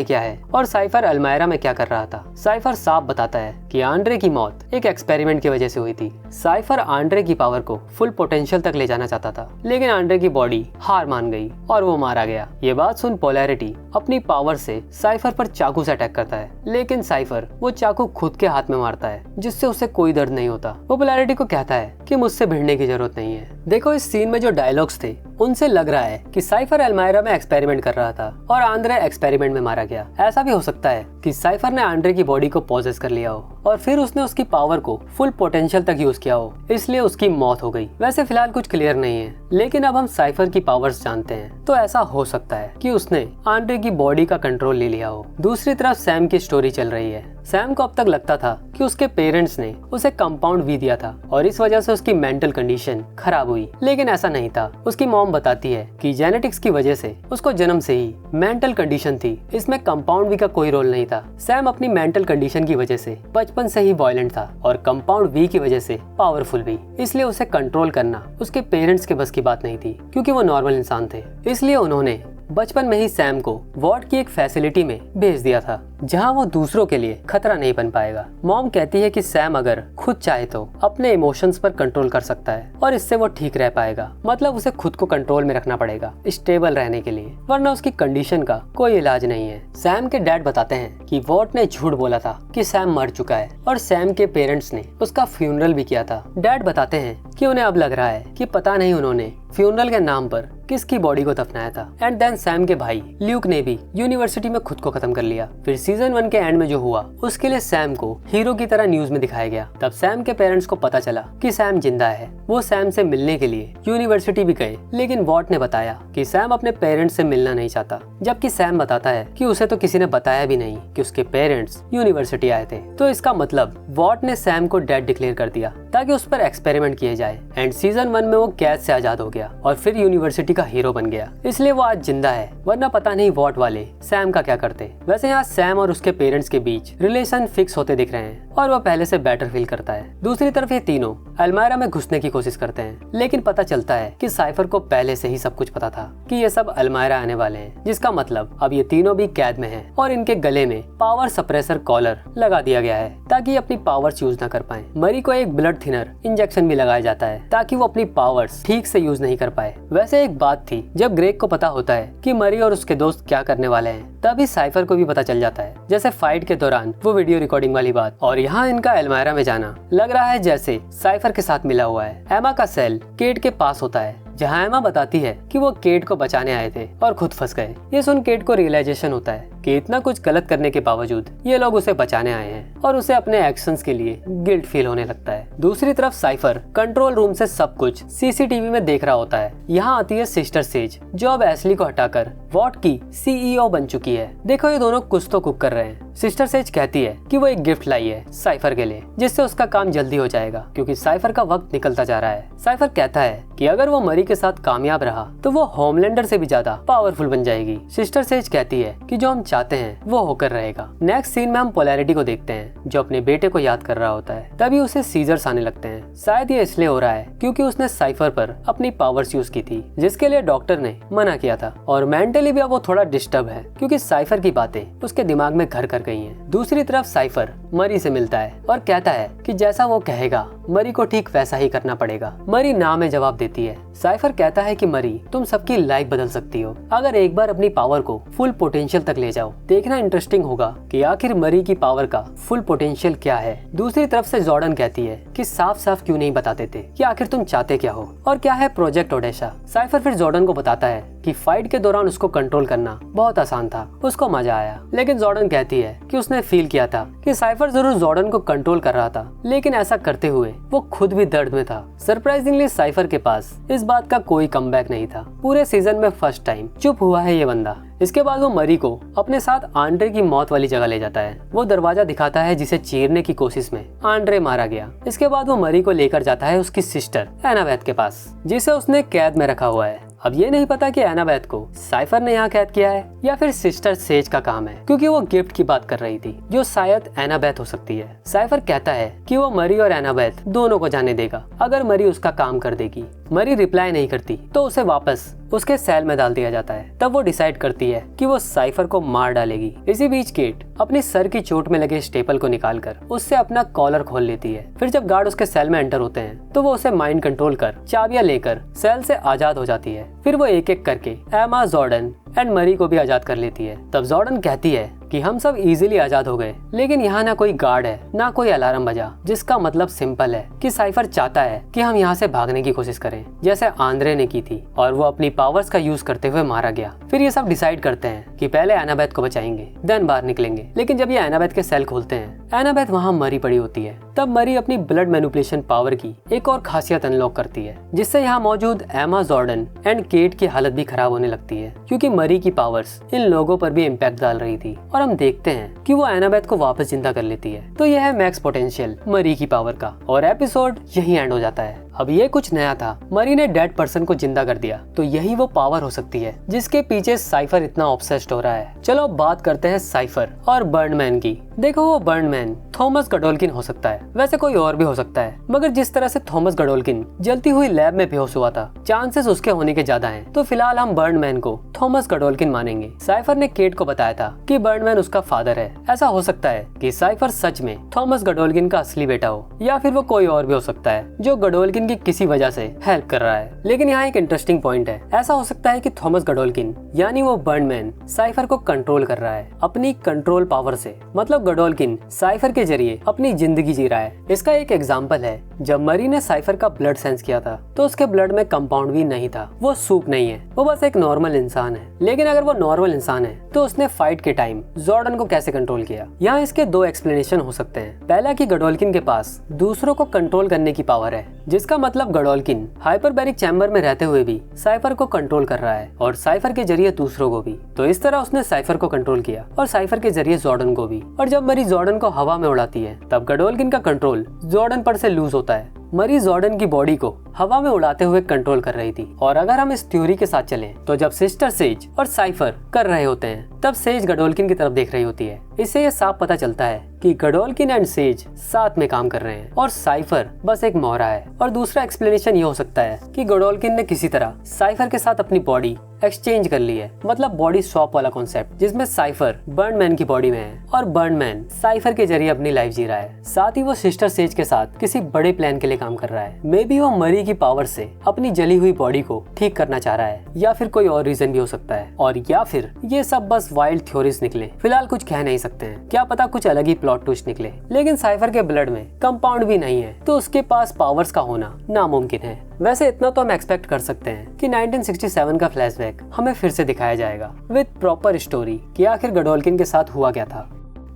क्या है और साइफर अल्मायरा में क्या कर रहा था। साइफर साफ बताता है कि आंद्रे की मौत एक एक्सपेरिमेंट की वजह से हुई थी। साइफर आंद्रे की पावर को फुल पोटेंशियल तक ले जाना चाहता था, लेकिन आंद्रे की बॉडी हार मान गई और वो मारा गया। ये बात सुन पोलैरिटी अपनी पावर से साइफर पर चाकू से अटैक करता है, लेकिन साइफर वो चाकू खुद के हाथ में मारता है, जिससे उसे कोई दर्द नहीं होता। वो पोलैरिटी को कहता है कि मुझसे भिड़ने की जरूरत नहीं है। देखो इस सीन में जो डायलॉग्स थे उनसे लग रहा है कि साइफर अल्मायरा में एक्सपेरिमेंट कर रहा था और आंद्रे एक्सपेरिमेंट में मारा गया। ऐसा भी हो सकता है कि साइफर ने आंद्रे की बॉडी को पॉजेस कर लिया हो और फिर उसने उसकी पावर को फुल पोटेंशियल तक यूज किया हो, इसलिए उसकी मौत हो गई। वैसे फिलहाल कुछ क्लियर नहीं है, लेकिन अब हम साइफर की पावर्स जानते हैं, तो ऐसा हो सकता है कि उसने आंद्रे की बॉडी का कंट्रोल ले लिया हो। दूसरी तरफ सैम की स्टोरी चल रही है। सैम को अब तक लगता था कि उसके पेरेंट्स ने उसे कंपाउंड वी दिया था और इस वजह से उसकी मेंटल कंडीशन खराब हुई, लेकिन ऐसा नहीं था। उसकी मॉम बताती है कि जेनेटिक्स की वजह से उसको जन्म से ही मेंटल कंडीशन थी, इसमें कंपाउंड वी का कोई रोल नहीं था। सैम अपनी मेंटल कंडीशन की वजह से बचपन से ही वायलेंट था और कंपाउंड वी की वजह से पावरफुल भी, इसलिए उसे कंट्रोल करना उसके पेरेंट्स के बस की बात नहीं थी, क्योंकि वो नॉर्मल इंसान थे। इसलिए उन्होंने बचपन में ही सैम को वार्ड की एक फैसिलिटी में भेज दिया था, जहां वो दूसरों के लिए खतरा नहीं बन पाएगा। मॉम कहती है कि सैम अगर खुद चाहे तो अपने इमोशंस पर कंट्रोल कर सकता है और इससे वो ठीक रह पाएगा। मतलब उसे खुद को कंट्रोल में रखना पड़ेगा स्टेबल रहने के लिए, वरना उसकी कंडीशन का कोई इलाज नहीं है। सैम के डैड बताते हैं कि वॉट ने झूठ बोला था कि सैम मर चुका है और सैम के पेरेंट्स ने उसका फ्यूनरल भी किया था। डैड बताते हैं कि उन्हें अब लग रहा है कि पता नहीं उन्होंने फ्यूनरल के नाम पर किसकी बॉडी को दफनाया था। एंड देन सैम के भाई ल्यूक ने भी यूनिवर्सिटी में खुद को खत्म कर लिया। फिर सीजन 1 के एंड में जो हुआ उसके लिए सैम को हीरो की तरह न्यूज में दिखाया गया। तब सैम के पेरेंट्स को पता चला कि सैम जिंदा है। वो सैम से मिलने के लिए यूनिवर्सिटी भी गए, लेकिन वॉट ने बताया कि सैम अपने पेरेंट्स से मिलना नहीं चाहता, जबकि सैम बताता है कि उसे तो किसी ने बताया भी नहीं कि उसके पेरेंट्स यूनिवर्सिटी आए थे। तो इसका मतलब वॉट ने सैम को डेड डिक्लेयर कर दिया ताकि उस पर एक्सपेरिमेंट किए जाए। एंड सीजन 1 में वो कैद से आजाद हो गया और फिर यूनिवर्सिटी का हीरो बन गया, इसलिए वो आज जिंदा है, वरना पता नहीं वॉट वाले सैम का क्या करते। वैसे यहाँ सैम और उसके पेरेंट्स के बीच रिलेशन फिक्स होते दिख रहे हैं और वो पहले से बेटर फील करता है। दूसरी तरफ ये तीनों अल्मायरा में घुसने की कोशिश करते हैं, लेकिन पता चलता है कि साइफर को पहले से ही सब कुछ पता था कि ये सब अल्मायरा आने वाले हैं, जिसका मतलब अब ये तीनों भी कैद में हैं और इनके गले में पावर सप्रेसर कॉलर लगा दिया गया है ताकि ये अपनी पावर्स यूज न कर पाए। मरी को एक ब्लड थिनर इंजेक्शन भी लगाया जाता है ताकि वो अपनी पावर्स ठीक से यूज नहीं कर पाए। वैसे एक बात थी, जब ग्रेग को पता होता है कि मरी और उसके दोस्त क्या करने वाले हैं, तभी साइफर को भी पता चल जाता है, जैसे फाइट के दौरान वो वीडियो रिकॉर्डिंग वाली बात। और यहाँ इनका अल्मायरा में जाना लग रहा है जैसे साइफर के साथ मिला हुआ है। एमा का सेल केट के पास होता है, जहाँ एमा बताती है कि वो केट को बचाने आए थे और खुद फंस गए। ये सुन केट को रियलाइजेशन होता है कि इतना कुछ गलत करने के बावजूद ये लोग उसे बचाने आए हैं और उसे अपने एक्शंस के लिए गिल्ट फील होने लगता है। दूसरी तरफ साइफर कंट्रोल रूम से सब कुछ सीसीटीवी में देख रहा होता है। यहाँ आती है सिस्टर सेज, जो अब एशली को हटाकर वॉट की सीईओ बन चुकी है। देखो ये दोनों कुछ तो कुक कर रहे हैं। सिस्टर सेज कहती है कि वो एक गिफ्ट लाई है साइफर के लिए, जिससे उसका काम जल्दी हो जाएगा क्योंकि साइफर का वक्त निकलता जा रहा है। साइफर कहता है कि अगर वो मरी के साथ कामयाब रहा तो वो होमलैंडर से भी ज्यादा पावरफुल बन जाएगी। सिस्टर सेज कहती है कि जो हम चाहते हैं वो होकर रहेगा। नेक्स्ट सीन में हम पोलैरिटी को देखते हैं, जो अपने बेटे को याद कर रहा होता है। तभी उसे सीजर्स आने लगते हैं। शायद ये इसलिए हो रहा है क्योंकि उसने साइफर पर अपनी पावर्स यूज की थी, जिसके लिए डॉक्टर ने मना किया था। और मेंटली भी अब वो थोड़ा डिस्टर्ब है क्योंकि साइफर की बातें उसके दिमाग में घर कर गई हैं। दूसरी तरफ साइफर मरी से मिलता है और कहता है कि जैसा वो कहेगा मरी को ठीक वैसा ही करना पड़ेगा। मरी ना में जवाब देती है। साइफर कहता है कि मरी, तुम सबकी लाइफ बदल सकती हो अगर एक बार अपनी पावर को फुल पोटेंशियल तक ले जाओ। देखना इंटरेस्टिंग होगा कि आखिर मरी की पावर का फुल पोटेंशियल क्या है। दूसरी तरफ से जॉर्डन कहती है कि साफ साफ क्यों नहीं बताते थे कि आखिर तुम चाहते क्या हो और क्या है प्रोजेक्ट ओडेशा। साइफर फिर जॉर्डन को बताता है कि फाइट के दौरान उसको कंट्रोल करना बहुत आसान था, उसको मजा आया। लेकिन जॉर्डन कहती है कि उसने फील किया था कि साइफर जरूर जॉर्डन को कंट्रोल कर रहा था, लेकिन ऐसा करते हुए वो खुद भी दर्द में था। सरप्राइजिंगली साइफर के पास इस बात का कोई कमबैक नहीं था। पूरे सीजन में फर्स्ट टाइम चुप हुआ है ये बंदा। इसके बाद वो मरी को अपने साथ आंड्रे की मौत वाली जगह ले जाता है। वो दरवाजा दिखाता है जिसे चीरने की कोशिश में आंड्रे मारा गया। इसके बाद वो मरी को लेकर जाता है उसकी सिस्टर एनाबेथ के पास, जिसे उसने कैद में रखा हुआ है। अब ये नहीं पता कि एनाबेथ को साइफर ने यहाँ कैद किया है या फिर सिस्टर सेज का काम है, क्योंकि वो गिफ्ट की बात कर रही थी जो शायद एनाबेथ हो सकती है। साइफर कहता है कि वो मरी और एनाबेथ दोनों को जाने देगा अगर मरी उसका काम कर देगी। मरी रिप्लाई नहीं करती तो उसे वापस उसके सेल में डाल दिया जाता है। तब वो डिसाइड करती है कि वो साइफर को मार डालेगी। इसी बीच केट अपनी सर की चोट में लगे स्टेपल को निकालकर उससे अपना कॉलर खोल लेती है। फिर जब गार्ड उसके सेल में एंटर होते हैं तो वो उसे माइंड कंट्रोल कर चाबियां लेकर सेल से आजाद हो जाती है। फिर वो एक एक करके एमा, जॉर्डन एंड मरी को भी आजाद कर लेती है। तब जॉर्डन कहती है कि हम सब इजीली आजाद हो गए, लेकिन यहाँ ना कोई गार्ड है ना कोई अलार्म बजा, जिसका मतलब सिंपल है कि साइफर चाहता है कि हम यहाँ से भागने की कोशिश करें जैसे आंद्रे ने की थी, और वो अपनी पावर्स का यूज करते हुए मारा गया। फिर ये सब डिसाइड करते हैं कि पहले एनाबेथ को बचाएंगे देन बाहर निकलेंगे। लेकिन जब ये एनाबेथ के सेल खोलते हैं, एनाबेथ वहाँ मरी पड़ी होती है। तब मरी अपनी ब्लड मैनिपुलेशन पावर की एक और खासियत अनलॉक करती है, जिससे यहाँ मौजूद एमा, जॉर्डन एंड केट की हालत भी खराब होने लगती है, क्योंकि मरी की पावर्स इन लोगों पर भी इम्पैक्ट डाल रही थी। और हम देखते हैं कि वो एनाबेथ को वापस जिंदा कर लेती है। तो यह है मैक्स पोटेंशियल मरी की पावर का, और एपिसोड यही एंड हो जाता है। अब ये कुछ नया था, मरी ने डेड पर्सन को जिंदा कर दिया, तो यही वो पावर हो सकती है जिसके पीछे साइफर इतना ऑब्सेस्ड हो रहा है। चलो अब बात करते हैं साइफर और बर्नमैन की। देखो, वो बर्नमैन थॉमस गडोल्किन हो सकता है, वैसे कोई और भी हो सकता है, मगर जिस तरह से थॉमस गडोल्किन जलती हुई लैब में बेहोश हुआ था, चांसेस उसके होने के ज्यादा हैं। तो फिलहाल हम बर्नमैन को थॉमस गडोल्किन मानेंगे। साइफर ने केट को बताया था कि बर्नमैन उसका फादर है। ऐसा हो सकता है कि साइफर सच में थॉमस गडोल्किन का असली बेटा हो, या फिर वो कोई और भी हो सकता है जो गडोल्किन की किसी वजह से हेल्प कर रहा है। लेकिन यहाँ एक इंटरेस्टिंग पॉइंट है, ऐसा हो सकता है कि थॉमस गडोल्किन यानी वो बर्नमैन साइफर को कंट्रोल कर रहा है अपनी कंट्रोल पावर से। मतलब गडोल्किन साइफर के जरिए अपनी जिंदगी जी रहा है। इसका एक एग्जांपल है, जब मरी ने साइफर का ब्लड सेंस किया था तो उसके ब्लड में कंपाउंड भी नहीं था। वो सूप नहीं है, वो बस एक नॉर्मल इंसान है। लेकिन अगर वो नॉर्मल इंसान है तो उसने फाइट के टाइम जॉर्डन को कैसे कंट्रोल किया? यहाँ इसके दो एक्सप्लेनेशन हो सकते हैं। पहला कि गडोल्किन के पास दूसरों को कंट्रोल करने की पावर है, जिसका मतलब गडोल्किन हाइपरबैरिक चैम्बर में रहते हुए भी साइफर को कंट्रोल कर रहा है और साइफर के जरिए दूसरों को भी। तो इस तरह उसने साइफर को कंट्रोल किया और साइफर के जरिए जॉर्डन को भी। और जब मरी जॉर्डन को हवा में उड़ाती है तब गडोल्किन का कंट्रोल जॉर्डन पर से लूज होता है। मरी जॉर्डन की बॉडी को हवा में उड़ाते हुए कंट्रोल कर रही थी। और अगर हम इस थ्योरी के साथ चलें तो जब सिस्टर सेज और साइफर कर रहे होते हैं तब सेज गडोल्किन की तरफ देख रही होती है। इससे ये साफ पता चलता है कि गडोल्किन एंड सेज साथ में काम कर रहे हैं और साइफर बस एक मोहरा है। और दूसरा एक्सप्लेनेशन ये हो सकता है कि गडोल्किन ने किसी तरह साइफर के साथ अपनी बॉडी एक्सचेंज कर ली है, मतलब बॉडी स्वैप वाला कॉन्सेप्ट, जिसमें साइफर बर्नमैन की बॉडी में है और बर्नमैन साइफर के जरिए अपनी लाइफ जी रहा है। साथ ही वो सिस्टर सेज के साथ किसी बड़े प्लान के लिए काम कर रहा है। मे बी वो मरी की पावर से अपनी जली हुई बॉडी को ठीक करना चाह रहा है, या फिर कोई और रीजन भी हो सकता है, और या फिर ये सब बस वाइल्ड थ्योरीज निकले। फिलहाल कुछ कह नहीं सकते हैं, क्या पता कुछ अलग ही प्लॉट ट्विस्ट निकले। लेकिन साइफर के ब्लड में कंपाउंड भी नहीं है, तो उसके पास पावर्स का होना नामुमकिन है। वैसे इतना तो हम एक्सपेक्ट कर सकते हैं कि 1967 का फ्लैशबैक हमें फिर से दिखाया जाएगा विद प्रॉपर स्टोरी कि आखिर गडोल्किन के साथ हुआ क्या था।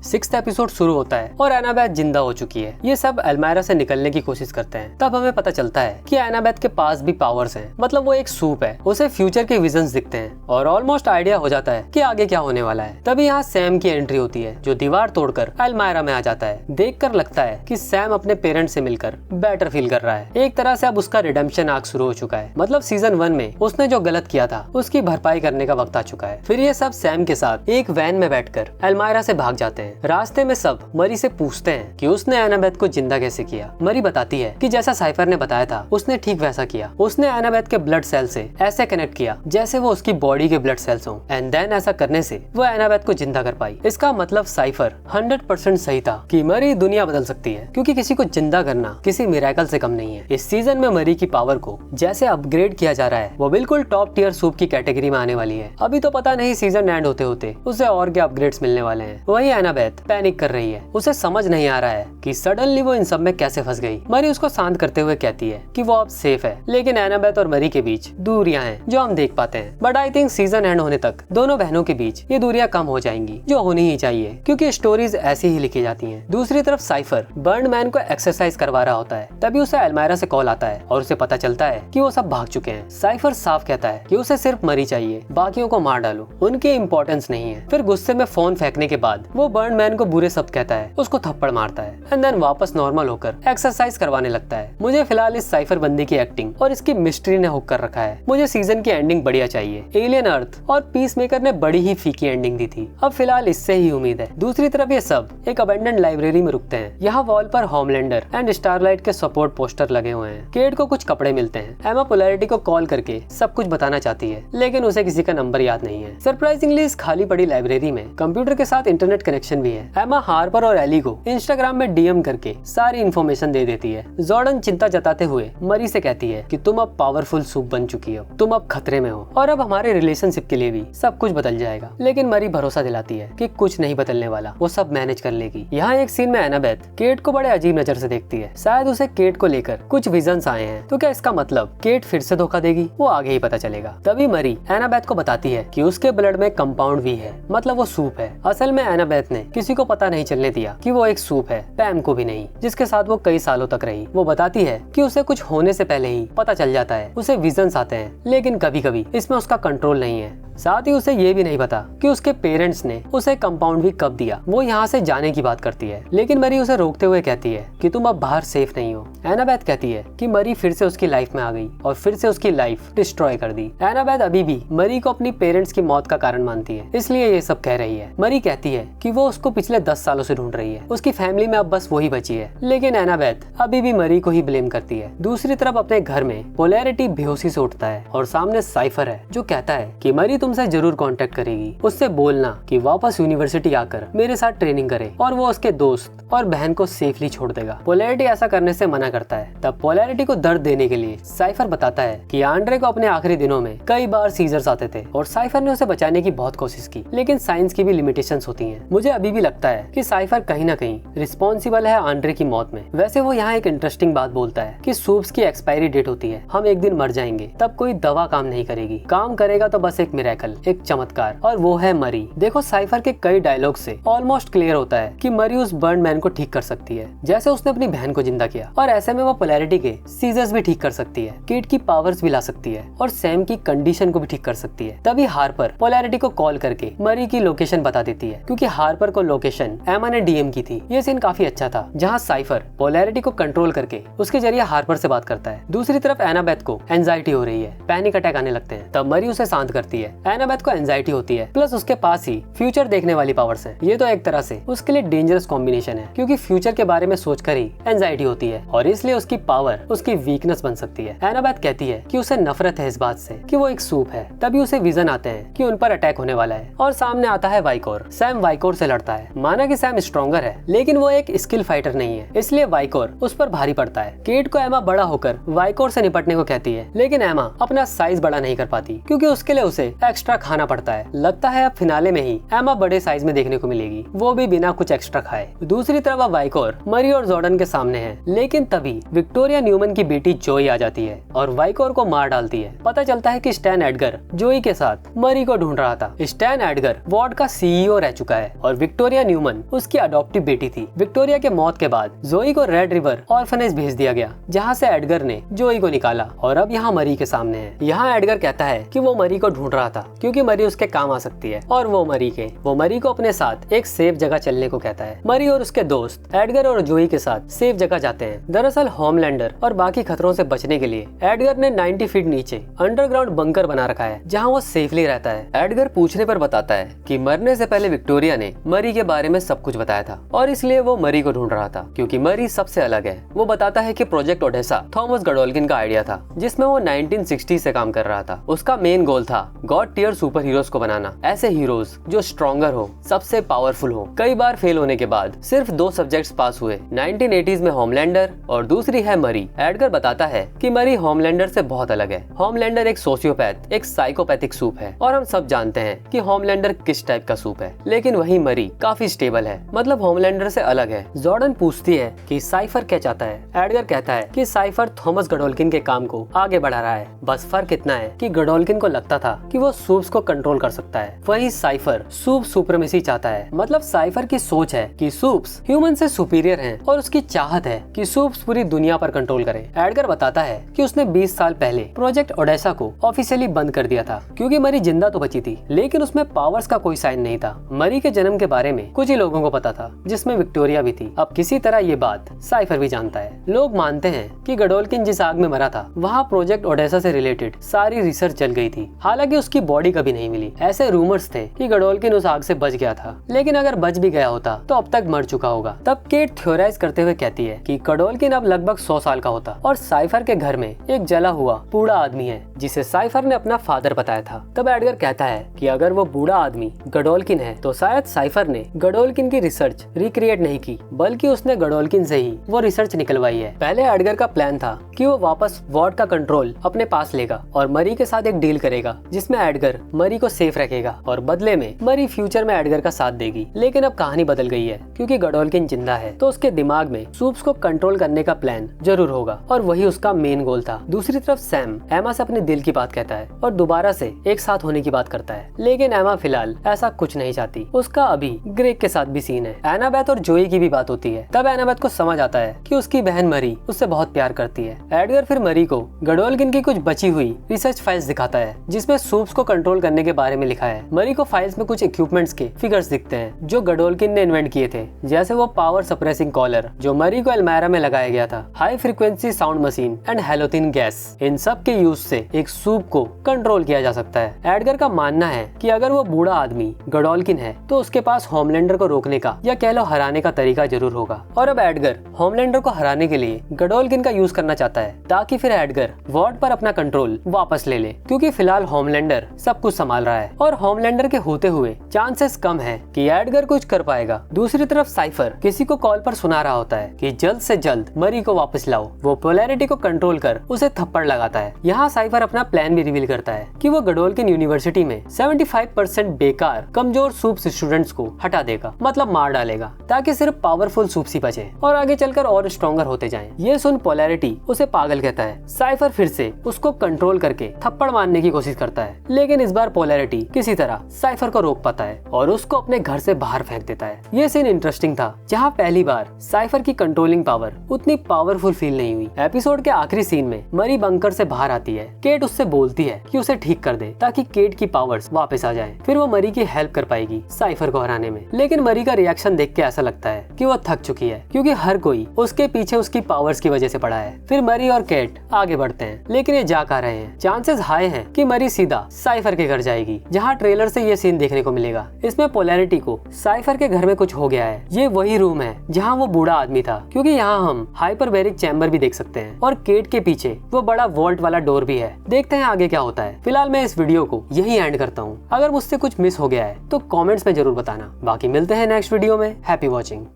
6th एपिसोड शुरू होता है और एनाबेथ जिंदा हो चुकी है। ये सब एल्मायरा से निकलने की कोशिश करते हैं। तब हमें पता चलता है कि एनाबेथ के पास भी पावर्स हैं, मतलब वो एक सूप है। उसे फ्यूचर के विजन्स दिखते हैं और ऑलमोस्ट आइडिया हो जाता है कि आगे क्या होने वाला है। तभी यहाँ सैम की एंट्री होती है, जो दीवार तोड़कर एल्मायरा में आ जाता है। देखकर लगता है कि सैम अपने पेरेंट्स से मिलकर बेटर फील कर रहा है। एक तरह से अब उसका रिडेम्पशन आर्क शुरू हो चुका है, मतलब सीजन 1 में उसने जो गलत किया था उसकी भरपाई करने का वक्त आ चुका है। फिर ये सब सैम के साथ एक वैन में बैठकर एल्मायरा से भाग जाते हैं हैं। रास्ते में सब मरी से पूछते हैं कि उसने एनाबेथ को जिंदा कैसे किया। मरी बताती है कि जैसा साइफर ने बताया था उसने ठीक वैसा किया। उसने एनाबेथ के ब्लड सेल से ऐसे कनेक्ट किया जैसे वो उसकी बॉडी के ब्लड सेल्स हों, एंड देन ऐसा करने से वो एनाबेथ को जिंदा कर पाई। इसका मतलब साइफर 100% सही था कि मरी दुनिया बदल सकती है, क्योंकि किसी को जिंदा करना किसी मिरेकल से कम नहीं है। इस सीजन में मरी की पावर को जैसे अपग्रेड किया जा रहा है वो बिल्कुल टॉप टियर सूप की कैटेगरी में आने वाली है। अभी तो पता नहीं सीजन एंड होते होते उसे और क्या अपग्रेड्स मिलने वाले हैं। वही एनाबेथ पैनिक कर रही है। उसे समझ नहीं आ रहा है कि सडनली वो इन सब में कैसे फंस गई। मरी उसको शांत करते हुए कहती है कि वो अब सेफ है, लेकिन एनाबेथ और मरी के बीच दूरियां हैं जो हम देख पाते हैं। But I think season and होने तक दोनों बहनों के बीच ये दूरियां कम हो जाएंगी, जो होनी ही चाहिए, क्योंकि स्टोरीज ऐसी ही लिखी जाती हैं। दूसरी तरफ साइफर बर्न मैन को एक्सरसाइज करवा रहा होता है, तभी उसे एल्मायरा से कॉल आता है और उसे पता चलता है कि वो सब भाग चुके हैं। साइफर साफ कहता है कि उसे सिर्फ मरी चाहिए, बाकियों को मार डालो, उनकी इंपॉर्टेंस नहीं है। फिर गुस्से में फोन फेंकने के बाद वो बर्न मैन को बुरे शब्द कहता है, उसको थप्पड़ मारता है एंड देन वापस नॉर्मल होकर एक्सरसाइज करवाने लगता है। मुझे फिलहाल इस साइफर बंदी की एक्टिंग और इसकी मिस्ट्री ने हुक कर रखा है। मुझे सीजन की एंडिंग बढ़िया चाहिए। एलियन अर्थ और पीसमेकर ने बड़ी ही फीकी एंडिंग दी थी, अब फिलहाल इससे ही उम्मीद है। दूसरी तरफ ये सब एक अबेंडेंड लाइब्रेरी में रुकते हैं। यहाँ वॉल पर होमलैंडर एंड स्टारलाइट के सपोर्ट पोस्टर लगे हुए हैं। केट को कुछ कपड़े मिलते हैं। एमा पोलैरिटी को कॉल करके सब कुछ बताना चाहती है, लेकिन उसे किसी का नंबर याद नहीं है। सरप्राइजिंगली इस खाली पड़ी लाइब्रेरी में कंप्यूटर के साथ इंटरनेट कनेक्शन भी है। एमा हार्पर और एली को इंस्टाग्राम में डीएम करके सारी इन्फॉर्मेशन दे देती है। जॉर्डन चिंता जताते हुए मरी से कहती है कि तुम अब पावरफुल सूप बन चुकी हो, तुम अब खतरे में हो और अब हमारे रिलेशनशिप के लिए भी सब कुछ बदल जाएगा। लेकिन मरी भरोसा दिलाती है कि कुछ नहीं बदलने वाला, वो सब मैनेज कर लेगी। यहाँ एक सीन में एनाबेथ केट को बड़े अजीब नजर से देखती है। शायद उसे केट को लेकर कुछ विजन्स आए हैं। तो क्या इसका मतलब केट फिर से धोखा देगी? वो आगे ही पता चलेगा। तभी मरी एनाबेथ को बताती है कि उसके ब्लड में कंपाउंड वी है, मतलब वो सूप है। असल में एनाबेथ ने किसी को पता नहीं चलने दिया कि वो एक सूप है, पैम को भी नहीं, जिसके साथ वो कई सालों तक रही। वो बताती है कि उसे कुछ होने से पहले ही पता चल जाता है, उसे विजन्स आते हैं, लेकिन कभी कभी इसमें उसका कंट्रोल नहीं है। साथ ही उसे ये भी नहीं पता कि उसके पेरेंट्स ने उसे कंपाउंड भी कब दिया। वो यहाँ से जाने की बात करती है, लेकिन मरी उसे रोकते हुए कहती है कि तुम अब बाहर सेफ नहीं हो। एनाबेथ कहती है कि मरी फिर से उसकी लाइफ में आ गई और फिर से उसकी लाइफ डिस्ट्रॉय कर दी। एनाबेथ अभी भी मरी को अपनी पेरेंट्स की मौत का कारण मानती है, इसलिए ये सब कह रही है। मरी कहती है कि वो उसको पिछले 10 सालों से ढूंढ रही है, उसकी फैमिली में अब बस वही बची है। लेकिन एनाबेथ अभी भी मरी को ही ब्लेम करती है। दूसरी तरफ अपने घर में पोलैरिटी बेहोशी से उठता है और सामने साइफर है जो कहता है कि मरी तुमसे जरूर कांटेक्ट करेगी। उससे बोलना कि वापस यूनिवर्सिटी आकर मेरे साथ ट्रेनिंग करे और वो उसके दोस्त और बहन को सेफली छोड़ देगा। पोलैरिटी ऐसा करने से मना करता है। तब पोलैरिटी को दर्द देने के लिए साइफर बताता है कि आंड्रे को अपने आखिरी दिनों में कई बार सीजर्स आते थे और साइफर ने उसे बचाने की बहुत कोशिश की, लेकिन साइंस की भी लिमिटेशंस होती हैं। मुझे अभी भी लगता है कि साइफर कहीं ना कहीं रिस्पॉन्सिबल है आंड्रे की मौत में। वैसे वो यहाँ एक इंटरेस्टिंग बात बोलता है कि सूप्स की एक्सपायरी डेट होती है, हम एक दिन मर जाएंगे, तब कोई दवा काम नहीं करेगी, काम करेगा तो बस एक मिरेकल, एक चमत्कार, और वो है मरी। देखो साइफर के कई डायलॉग से ऑलमोस्ट क्लियर होता है कि मरी उस बर्न मैन को ठीक कर सकती है, जैसे उसने अपनी बहन को जिंदा किया, और ऐसे में वो पोलैरिटी के सीजर्स भी ठीक कर सकती है, किट की पावर्स भी ला सकती है और सैम की कंडीशन को भी ठीक कर सकती है। तभी हार्पर पोलैरिटी को कॉल करके मरी की लोकेशन बता देती है, क्योंकि हार्पर को लोकेशन एमा ने डीएम की थी। ये सीन काफी अच्छा था, जहाँ साइफर पोलैरिटी को कंट्रोल करके उसके जरिए हार्पर से बात करता है। दूसरी तरफ एनाबेथ को एंजाइटी हो रही है, पैनिक अटैक आने लगते हैं। तब मरी उसे शांत करती है। एनाबेथ को एंजाइटी होती है, प्लस उसके पास ही फ्यूचर देखने वाली पावर्स है। ये तो एक तरह से उसके लिए डेंजरस कॉम्बिनेशन है, क्योंकि फ्यूचर के बारे में सोचकर ही एंजाइटी होती है और इसलिए उसकी पावर उसकी वीकनेस बन सकती है। एनाबेथ कहती है कि उसे नफरत है इस बात से कि वो एक सूप है। तभी उसे विजन आते हैं कि उन पर अटैक होने वाला है और सामने आता है वाइकोर। सैम वाइकोर से लड़ता है। माना कि सैम स्ट्रॉन्गर है, लेकिन वो एक स्किल फाइटर नहीं है, इसलिए वाइकोर उस पर भारी पड़ता है। केट को एमा बड़ा होकर वाइकोर से निपटने को कहती है, लेकिन एमा अपना साइज बड़ा नहीं कर पाती, क्योंकि उसके लिए उसे एक्स्ट्रा खाना पड़ता है। लगता है अब फिनाले में ही एमा बड़े साइज में देखने को मिलेगी, वो भी बिना कुछ एक्स्ट्रा खाए। दूसरी तरफ अब वाइकोर मरी और जॉर्डन के सामने है, लेकिन तभी विक्टोरिया न्यूमन की बेटी जोई आ जाती है और वाइकोर को मार डालती है। पता चलता है कि स्टैन एडगर जोई के साथ मरी को ढूंढ रहा था। स्टैन एडगर वार्ड का सीईओ रह चुका है और विक्टोरिया न्यूमन उसकी अडॉप्टिव बेटी थी। विक्टोरिया के मौत के बाद जोई को रेड रिवर ऑर्फनेज भेज दिया गया, जहाँ से एडगर ने जोई को निकाला और अब यहाँ मरी के सामने है। यहाँ एडगर कहता है कि वो मरी को ढूंढ रहा था था क्योंकि मरी उसके काम आ सकती है और वो मरी को अपने साथ एक सेफ जगह चलने को कहता है। मरी और उसके दोस्त एडगर और जोई के साथ सेफ जगह जाते हैं। दरअसल होमलैंडर और बाकी खतरों से बचने के लिए एडगर ने 90 फीट नीचे अंडरग्राउंड बंकर बना रखा है जहाँ वो सेफली रहता है। एडगर पूछने पर बताता है कि मरने से पहले विक्टोरिया ने मरी के बारे में सब कुछ बताया था और इसलिए वो मरी को ढूंढ रहा था क्योंकि मरी सबसे अलग है। वो बताता है कि प्रोजेक्ट ओडेसा थॉमस गडोल्किन का आइडिया था जिसमें वो 1960 से काम कर रहा था। उसका मेन गोल था गॉड टियर सुपर हीरोज को बनाना, ऐसे हीरोज जो स्ट्रॉन्गर हो, सबसे पावरफुल हो। कई बार फेल होने के बाद सिर्फ 2 सब्जेक्ट्स पास हुए, 1980s में होमलैंडर और दूसरी है मरी। एडगर बताता है कि मरी होमलैंडर से बहुत अलग है। होमलैंडर एक सोशियोपैथ, एक साइकोपैथिक सूप है और हम सब जानते हैं कि होमलैंडर किस टाइप का सूप है, लेकिन वही मरी काफी स्टेबल है, मतलब होमलैंडर से अलग है। जॉर्डन पूछती है कि साइफर क्या चाहता है। एडगर कहता है कि साइफर थॉमस गडोल्किन के काम को आगे बढ़ा रहा है, बस फर्क इतना है कि गडोल्किन को लगता था कि वो सूप्स को कंट्रोल कर सकता है, वही साइफर सूप सुप्रीमेसी चाहता है। मतलब साइफर की सोच है कि सूप्स ह्यूमन से सुपीरियर हैं और उसकी चाहत है कि सूप्स पूरी दुनिया पर कंट्रोल करें। एडगर बताता है कि उसने 20 साल पहले प्रोजेक्ट ओडेसा को ऑफिशियली बंद कर दिया था क्योंकि मरी जिंदा तो बची थी लेकिन उसमें पावर्स का कोई साइन नहीं था। मरी के जन्म के बारे में कुछ ही लोगों को पता था जिसमें विक्टोरिया भी थी। अब किसी तरह ये बात साइफर भी जानता है। लोग मानते हैं कि गडोल्किन जिस आग में मरा था वहाँ प्रोजेक्ट ओडेसा से रिलेटेड सारी रिसर्च चल गई थी, हालांकि उसकी बॉडी कभी नहीं मिली। ऐसे रूमर्स थे कि गडोल्किन उस आग से बच गया था, लेकिन अगर बच भी गया होता तो अब तक मर चुका होगा। तब केट थ्योराइज करते हुए कहती है कि गडोल्किन अब लगभग 100 साल का होता और साइफर के घर में एक जला हुआ बूढ़ा आदमी है जिसे साइफर ने अपना फादर बताया था। तब एडगर कहता है कि अगर वो बूढ़ा आदमी गडोल्किन है तो शायद साइफर ने गडोल्किन की रिसर्च रिक्रिएट नहीं की बल्कि उसने गडोल्किन से ही वो रिसर्च निकलवाई है। पहले एडगर का प्लान था कि वो वापस वॉर्ड का कंट्रोल अपने पास लेगा और मरी के साथ एक डील करेगा जिसमें एडगर मरी को सेफ रखेगा और बदले में मरी फ्यूचर में एडगर का साथ देगी। लेकिन अब कहानी बदल गई है क्योंकि गडोल्किन जिंदा है तो उसके दिमाग में सूप्स को कंट्रोल करने का प्लान जरूर होगा और वही उसका मेन गोल था। दूसरी तरफ सैम एमा से अपने दिल की बात कहता है और दोबारा से एक साथ होने की बात करता है, लेकिन एमा फिलहाल ऐसा कुछ नहीं चाहती। उसका अभी ग्रेग के साथ भी सीन है। एनाबेथ और जोई की भी बात होती है। तब एनाबेथ को समझ आता है कि उसकी बहन मरी उससे बहुत प्यार करती है। एडगर फिर मरी को गडोल्किन की कुछ बची हुई रिसर्च फाइल्स दिखाता है जिसमें सूप्स को कंट्रोल करने के बारे में लिखा है। मरी को फाइल्स में कुछ इक्विपमेंट्स के फिगर्स दिखते हैं जो गडोल्किन ने इन्वेंट किए थे, जैसे वो पावर सप्रेसिंग कॉलर जो मरी को एल्मायरा में लगाया गया था, high frequency sound machine and halothane gas. इन सब के यूज से एक सूप को कंट्रोल किया जा सकता है। एडगर का मानना है कि अगर वो बूढ़ा आदमी गडोल्किन है तो उसके पास होमलैंडर को रोकने का या कह लो हराने का तरीका जरूर होगा और अब एडगर होमलैंडर को हराने के लिए गडोल्किन का यूज करना चाहता है ताकि फिर एडगर वॉर्ड पर अपना कंट्रोल वापस ले ले, क्योंकि फिलहाल होमलैंडर सब कुछ संभाल रहा है और होमलैंडर के होते हुए चांसेस कम है कि एडगर कुछ कर पाएगा। दूसरी तरफ साइफर किसी को कॉल पर सुना रहा होता है कि जल्द से जल्द मरी को वापस लाओ। वो पोलैरिटी को कंट्रोल कर उसे थप्पड़ लगाता है। यहाँ साइफर अपना प्लान भी रिवील करता है कि वो गडोल्किन यूनिवर्सिटी में 75% बेकार कमजोर सूप्स स्टूडेंट्स को हटा देगा, मतलब मार डालेगा, ताकि सिर्फ पावरफुल सूप्स ही बचे और आगे चलकर और स्ट्रॉन्गर होते जाएं। ये सुन पोलैरिटी उसे पागल कहता है। साइफर फिर से उसको कंट्रोल करके थप्पड़ मारने की कोशिश करता है, लेकिन इस बार पोलैरिटी किसी तरह साइफर को रोक पाता है और उसको अपने घर से बाहर फेंक देता है। ये सीन इंटरेस्टिंग था जहाँ पहली बार साइफर की कंट्रोलिंग पावर उतनी पावरफुल फील नहीं हुई। एपिसोड के आखिरी सीन में मरी बंकर से बाहर आती है। केट उससे बोलती है कि उसे ठीक कर दे ताकि केट की पावर्स वापस आ जाए, फिर वो मरी की हेल्प कर पाएगी साइफर को हराने में। लेकिन मरी का रिएक्शन देख के ऐसा लगता है कि वो थक चुकी है क्योंकि हर कोई उसके पीछे उसकी पावर्स की वजह से पड़ा है। फिर मरी और केट आगे बढ़ते हैं, लेकिन ये जा कहाँ रहे हैं? चांसेस हाई हैं कि मरी सीधा साइफर के घर जाएगी, जहाँ ट्रेलर से ये सीन देखने को मिलेगा। इसमें पोलैरिटी को साइफर के घर में कुछ हो गया है। ये वही रूम है जहाँ वो बूढ़ा आदमी था, क्योंकि यहाँ हम हाइपरबैरिक चैम्बर भी देख सकते हैं और केट के पीछे वो बड़ा वॉल्ट वाला डोर भी है। देखते हैं आगे क्या होता है। फिलहाल मैं इस वीडियो को यही एंड करता हूँ। अगर मुझसे कुछ मिस हो गया है तो कमेंट्स में जरूर बताना। बाकी मिलते हैं नेक्स्ट वीडियो में। Happy watching.